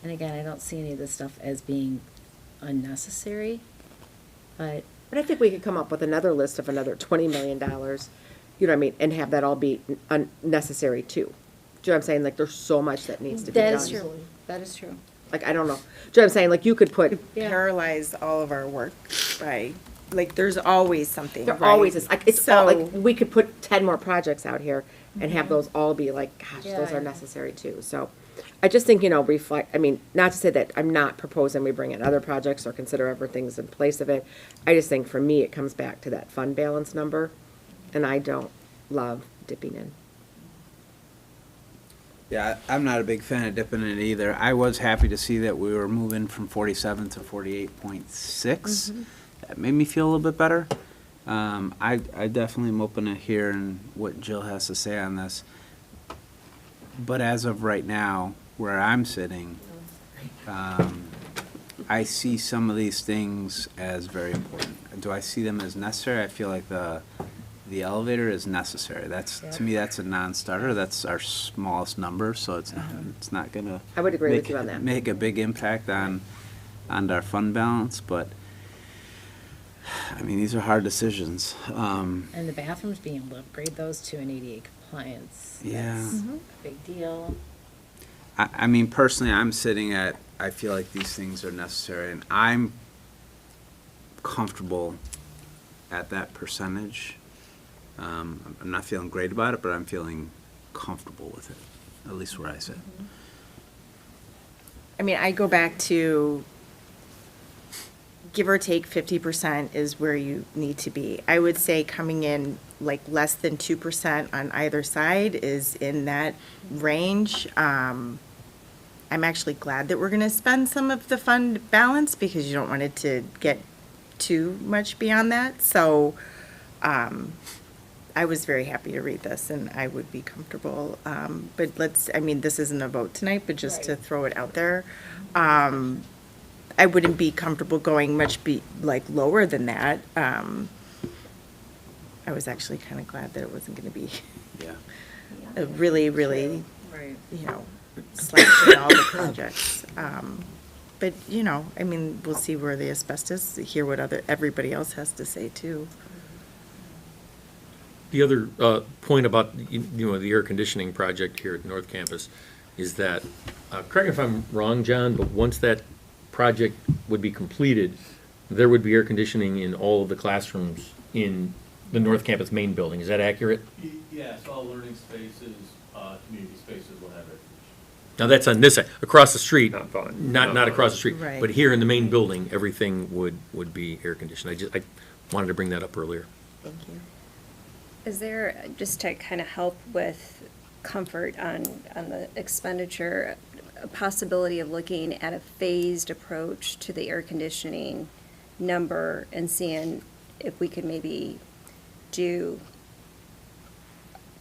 again, I don't see any of this stuff as being unnecessary, but I think we could come up with another list of another $20 million, you know what I mean, and have that all be unnecessary too. Do you know what I'm saying? Like, there's so much that needs to be done. that is true. That is true. Like, I don't know. Do you know what I'm saying? Like, you could put, Paralyze all of our work by, like, there's always something, there right? always is, like, it's all, So- like, we could put 10 more projects out here and have those all be like, gosh, those Yeah. are necessary too. So I just think, reflect, I mean, not to say that I'm not proposing we bring in other projects or consider other things in place of it. I just think for me, it comes back to that fund balance number, and I don't love dipping in. Yeah, I'm not a big fan of dipping in it either. I was happy to see that we were moving from 47 to 48.6. That made me feel a little bit better. I definitely am open to hearing what Jill has to say on this. But as of right now, where I'm sitting, I see some of these things as very important. Do I see them as necessary? I feel like the elevator is necessary. That's, to me, that's a non-starter. That's our smallest number, so it's not gonna. I would agree with make- you on that. Make a big impact on our fund balance, but, I mean, these are hard decisions. And the bathrooms, being able to upgrade those to an ADA compliance. Yeah. That's a big deal. I mean, personally, I'm sitting at, I feel like these things are necessary, and I'm comfortable at that percentage. I'm not feeling great about it, but I'm feeling comfortable with it, at least where I sit. I mean, I go back to give or take 50% is where you need to be. I would say coming in like less than 2% on either side is in that range. I'm actually glad that we're going to spend some of the fund balance because you don't want it to get too much beyond that. So I was very happy to read this, and I would be comfortable. But this isn't a vote tonight, but just to throw it out there. I wouldn't be comfortable going much lower than that. I was actually kind of glad that it wasn't going to be a really, really, slash in all the projects. But, we'll see where the asbestos, hear what everybody else has to say too. The other point about, the air conditioning project here at North Campus is that, correct me if I'm wrong, John, but once that project would be completed, there would be air conditioning in all of the classrooms in the North Campus main building. Is that accurate? Yes, all learning spaces, community spaces will have it. Now, that's on this side, across the street, Not fun. not across the street. Right. But here in the main building, everything would be air conditioned. I wanted to bring that up earlier. Thank you. Is there, just to kind of help with comfort on the expenditure, a possibility of looking at a phased approach to the air conditioning number and seeing if we could maybe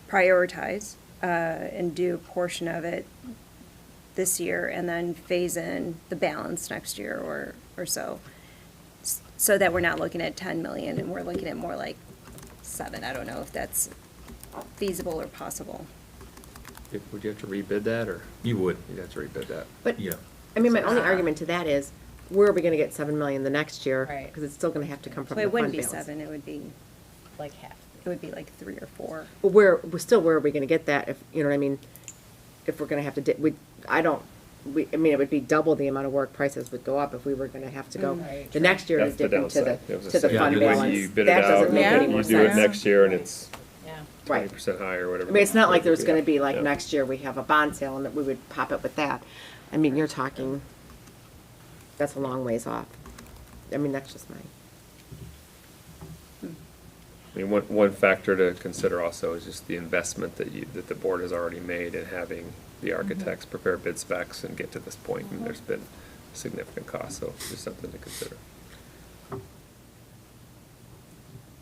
prioritize and do a portion of it this year and then phase in the balance next year or so, so that we're not looking at 10 million and we're looking at more like 7. I don't know if that's feasible or possible. Would you have to rebid that, or? You would. You'd have to rebid that. But, Yeah. I mean, my only argument to that is, where are we gonna get 7 million the next year? Right. Because it's still gonna have to come from But the it wouldn't fund be balance. 7, it would be, Like half. it would be like 3 or 4. But where are we gonna get that if, you know what I mean? If we're gonna have to, it would be double the amount of work, prices would go up if we were gonna have to go Right. the next year to That's the dip into downside. It was to the saying, fund like, balance. you bid it That out, doesn't make any Yeah. more you do it sense. next year, and it's Yeah. Right. 20% higher, or whatever. I mean, it's not like there's gonna be like Yeah. next year we have a bond sale and that we would pop it with that. I mean, you're talking, that's a long ways off. I mean, that's just mine. I mean, one factor to consider also is just the investment that the board has already made in having the architects prepare bid specs and get to this point, and there's been significant cost, so just something to consider.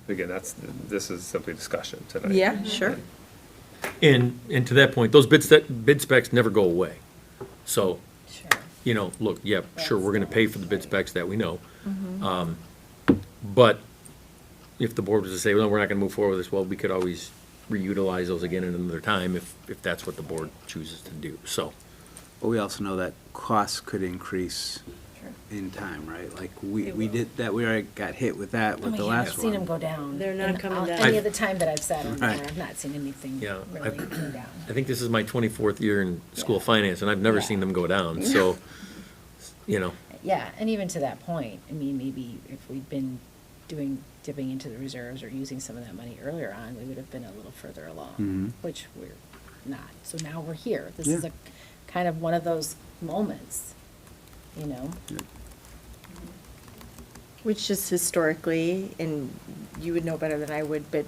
again, this is simply discussion tonight. Yeah, sure. And to that point, those bid specs never go away. So, look, yeah, sure, we're gonna pay for the bid specs that we know. But if the board was to say, well, we're not gonna move forward with this, well, we could always reutilize those again at another time if that's what the board chooses to do, so. But we also know that costs could increase in time, right? Like, we did that, we already got hit with that with the I last haven't seen them one. go down. They're not coming down. Any of the time that I've sat on there, Right. I've not seen anything Yeah, really go down. I think this is my 24th year in school of finance, and I've never Yeah. seen them go down, so, Yeah, and even to that point, I mean, maybe if we'd been dipping into the reserves or using some of that money earlier on, we would have been a little further along, Mhm. which we're not. So now we're here. This Yeah. is a kind of one of those moments, you know? Which just historically, and you would know better than I would, but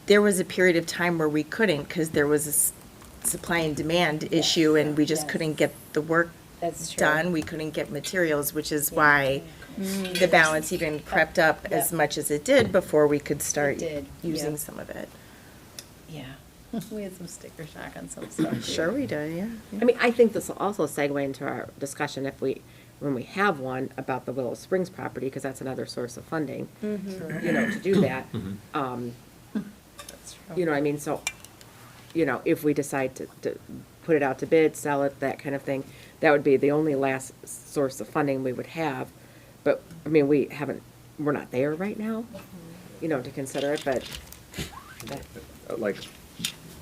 there was a period of time where we couldn't because there was a supply and demand issue and we just couldn't get the work That's true. done. We couldn't get materials, which is why the balance even crept up as much as it did before we could start did, using yeah. some of it. Yeah. We had some sticker shock on some stuff. too. Sure we did, yeah. I mean, I think this will also segue into our discussion when we have one about the Willow Springs property, because that's another source of funding, to do that. That's true. You know what I mean? So, if we decide to put it out to bid, sell it, that kind of thing, that would be the only last source of funding we would have. But, I mean, we're not there right now, to consider it, but Like,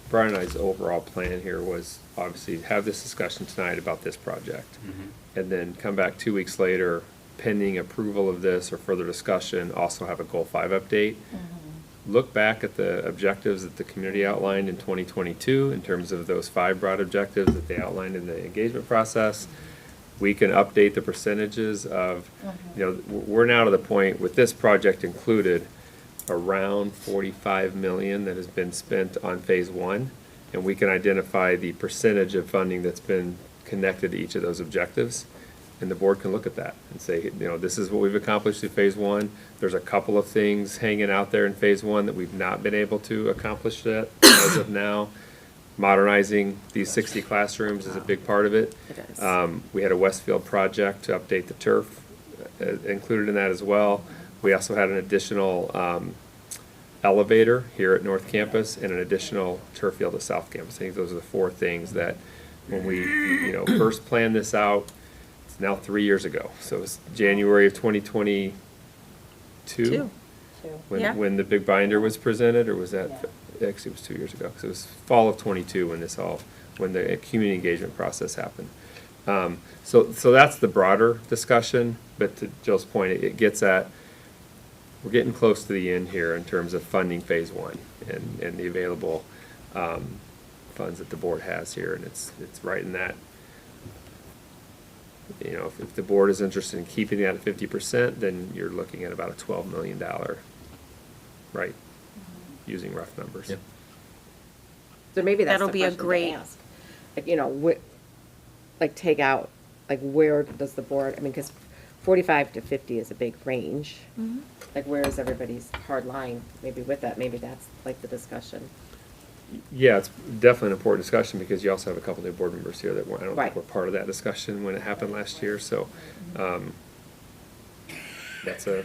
Brian and I's overall plan here was obviously have this discussion tonight about this project. And then come back 2 weeks later, pending approval of this or further discussion, also have a Goal 5 update. Look back at the objectives that the community outlined in 2022 in terms of those 5 broad objectives that they outlined in the engagement process. We can update the percentages of, we're now to the point with this project included, around 45 million that has been spent on phase 1. And we can identify the percentage of funding that's been connected to each of those objectives. And the board can look at that and say, this is what we've accomplished through phase 1. There's a couple of things hanging out there in phase 1 that we've not been able to accomplish yet as of now. Modernizing these 60 classrooms is a big part of it. It is. We had a Westfield project to update the turf included in that as well. We also had an additional elevator here at North Campus and an additional turf field at South Campus. I think those are the 4 things that when we first planned this out, it's now 3 years ago. So it's January of 2022 when the big binder was presented, or was that, actually it was 2 years ago. So it was fall of 22 when the community engagement process happened. So that's the broader discussion, but to Jill's point, it gets at, we're getting close to the end here in terms of funding phase 1 and the available funds that the board has here, and it's right in that. If the board is interested in keeping that at 50%, then you're looking at about a $12 million, right? Using rough numbers. Yep. So maybe that's That'll the be a question to great- ask. Like, take out, like, where does the board, I mean, because 45 to 50 is a big range. Like, where is everybody's hard line? Maybe with that, maybe that's like the discussion. Yeah, it's definitely an important discussion because you also have a couple new board members here that I don't Right. think were part of that discussion when it happened last year, so that's a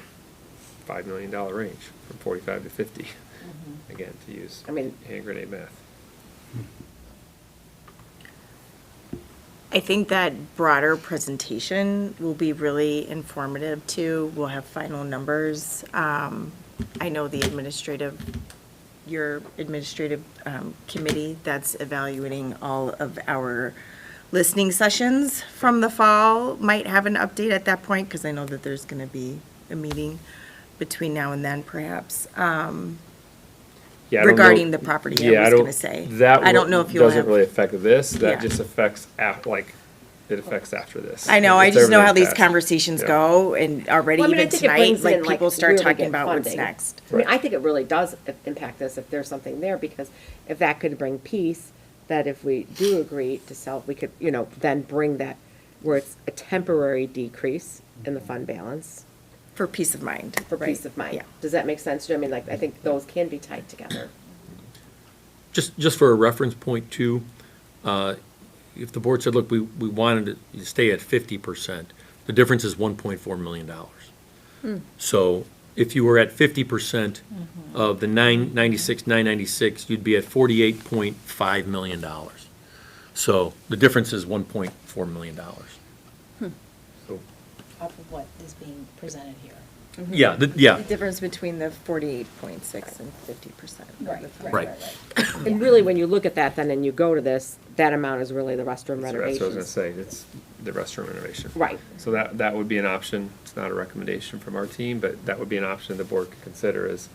$5 million range from 45 to 50, again, to use I mean- hand grenade math. I think that broader presentation will be really informative too. We'll have final numbers. I know your administrative committee that's evaluating all of our listening sessions from the fall might have an update at that point, because I know that there's going to be a meeting between now and then perhaps. Yeah, I don't know- Regarding the property, I Yeah, was don't- gonna say. that I don't know if you'll doesn't have- really affect this, that Yeah. just affects, it affects after this. I know, I It's just know how everything these past. conversations Yeah. go, and already Well, I mean, I even think it tonight, brings like, in, like, people start where to talking get about what's funding. next. I mean, I think it really does impact this if there's something there, because if that could bring peace, that if we do agree to sell, we could, then bring that, where it's a temporary decrease in the fund balance. For peace of mind. for peace of mind. Does that make sense? I mean, like, I think those can be tied together. Just for a reference point too, if the board said, look, we wanted to stay at 50%, the difference is $1.4 million. So if you were at 50% of the 996, you'd be at $48.5 million. So the difference is $1.4 million. So, Off of what is being presented here. yeah, The yeah, difference between the 48.6 and 50%. right. And really, when you look at that then and you go to this, that amount is really the restroom That's what I was gonna renovations. say, it's the restroom renovation. Right. So that would be an option. It's not a recommendation from our team, but that would be an option the board could consider is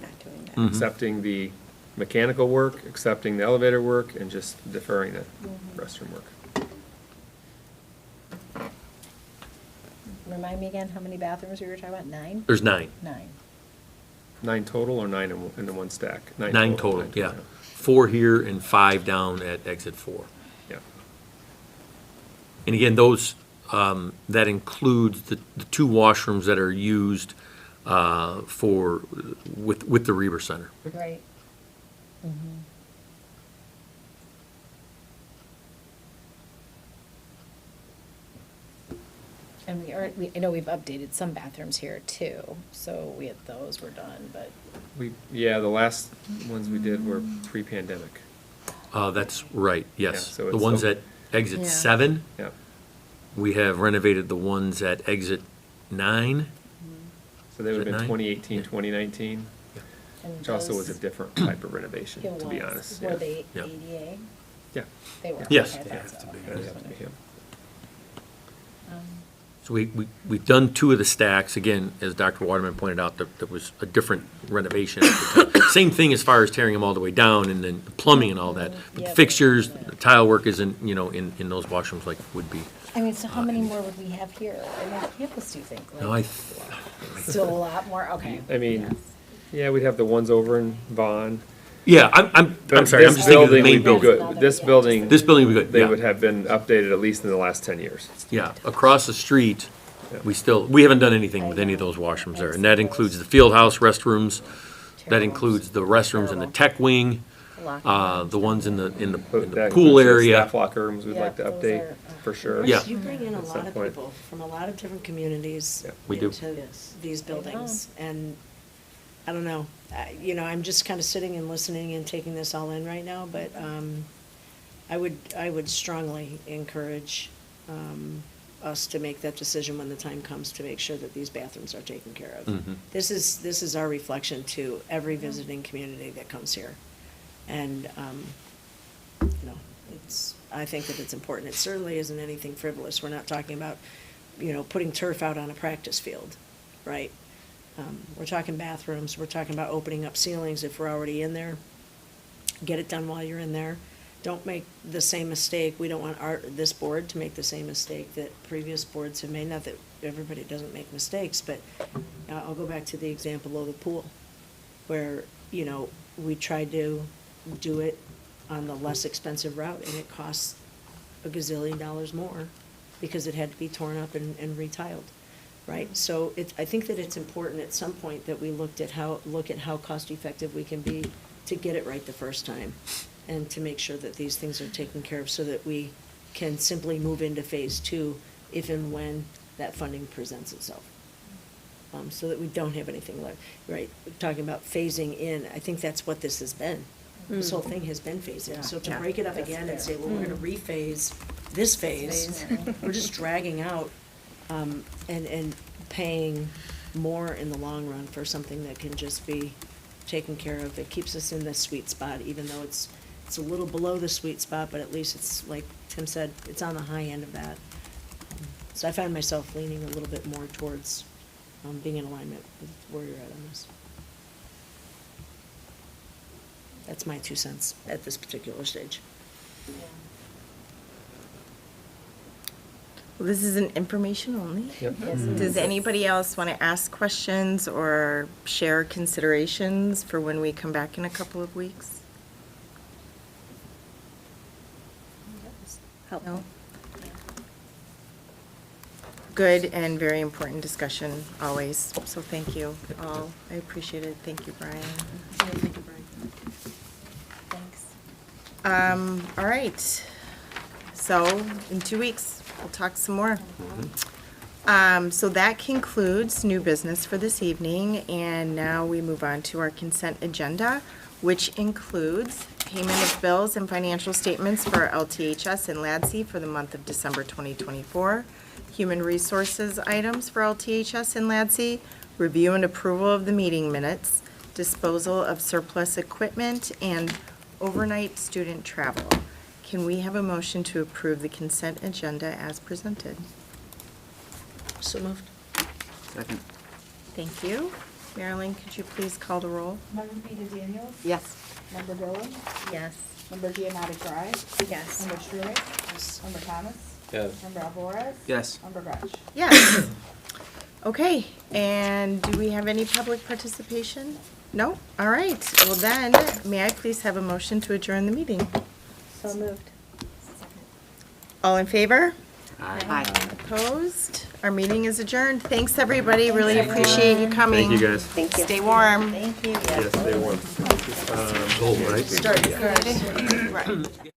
Not doing that. Mhm. accepting the mechanical work, accepting the elevator work, and just deferring the restroom work. Remind me again, how many bathrooms we were talking about? 9? There's 9. 9. 9 total or 9 in the one stack? 9 total, yeah. 4 here and 5 down at exit 4. Yeah. And again, those, that includes the 2 washrooms that are used with the Reber Center. Right. And I know we've updated some bathrooms here too, so we had those, we're done, but. Yeah, the last ones we did were pre-pandemic. That's right, Yeah, yes. so The it's ones still- at exit Yeah. 7, Yeah. we have renovated the ones at exit 9. So they would have Is it been 9? 2018, 2019, And which also was a those- different type of renovation, It to be was. honest. Were yeah. they Yeah. ADA? Yeah. They were. Yes. Okay, I thought so. That would have to be him. So we've done 2 of the stacks. Again, as Dr. Waterman pointed out, there was a different renovation. Same thing as far as tearing them all the way down and then the plumbing and all that. But the Yeah, fixtures, the tile work isn't, in those washrooms like would be. I mean, so how many more would we have here in our campus, do you think? No, Like, still a lot more, okay. I mean, yeah, we'd have the ones over in Vaughan. Yeah, I'm But sorry, I'm this just thinking of the building main would be building. good. This building. This building would be good, They yeah. would have been updated at least in the last 10 years. Yeah, across the street, we haven't done anything with any of those washrooms there. And that includes the field house restrooms, that includes the restrooms in the tech wing, the ones in the That pool includes the area. Staff locker rooms we'd like to update, for sure. Yeah. You bring in a At lot some of point. people from a lot of different communities We do. into these buildings. And I don't know, I'm just kind of sitting and listening and taking this all in right now, but I would strongly encourage us to make that decision when the time comes to make sure that these bathrooms are taken care of. Mhm. This is our reflection to every visiting community that comes here. And, I think that it's important. It certainly isn't anything frivolous. We're not talking about, putting turf out on a practice field, right? We're talking bathrooms, we're talking about opening up ceilings if we're already in there. Get it done while you're in there. Don't make the same mistake. We don't want this board to make the same mistake that previous boards have made. Not that everybody doesn't make mistakes, but I'll go back to the example of the pool, where, we tried to do it on the less expensive route, and it costs a gazillion dollars more because it had to be torn up and retiled, right? So I think that it's important at some point that we look at how cost-effective we can be to get it right the first time, and to make sure that these things are taken care of so that we can simply move into phase 2 if and when that funding presents itself. So that we don't have anything left, right? We're talking about phasing in. I think that's what this has been. This whole thing has been phasing. So to Yeah, break it up that's again and fair. say, well, we're gonna rephase this phase, we're just dragging out, and paying more in the long run for something that can just be taken care of. It keeps us in the sweet spot, even though it's a little below the sweet spot, but at least it's, like Tim said, it's on the high end of that. So I find myself leaning a little bit more towards being in alignment with where you're at on this. That's my 2 cents at this particular stage. Well, this is an information only. Yep. Yes, it Does is. anybody else want to ask questions or share considerations for when we come back in a couple of weeks? No? good and very important discussion always. So thank you all. I appreciate it. Thank you, Brian. Thanks. All right. So in 2 weeks, we'll talk some more. So that concludes new business for this evening, and now we move on to our consent agenda, which includes payment of bills and financial statements for LTHS and LADSI for the month of December 2024, human resources items for LTHS and LADSI, review and approval of the meeting minutes, disposal of surplus equipment, and overnight student travel. Can we have a motion to approve the consent agenda as presented? So moved. Second. Thank you. Marilyn, could you please call the roll? Member Peter Daniels? Yes. Member Billings? Yes. Member Giannotti Frye? Yes. Member Truitt? Yes. Member Thomas? Yes. Member Alvarez? Yes. Member Gretsch? Yes. Okay, and do we have any public participation? No? All right. Well then, may I please have a motion to adjourn the meeting? So moved. All in favor? Aye. Opposed? Our meeting is adjourned. Thanks, everybody. Really appreciate you coming. Thank you, guys. Thank you. Stay warm. Thank you. Yes, stay warm. Gold, right? Start good. Right.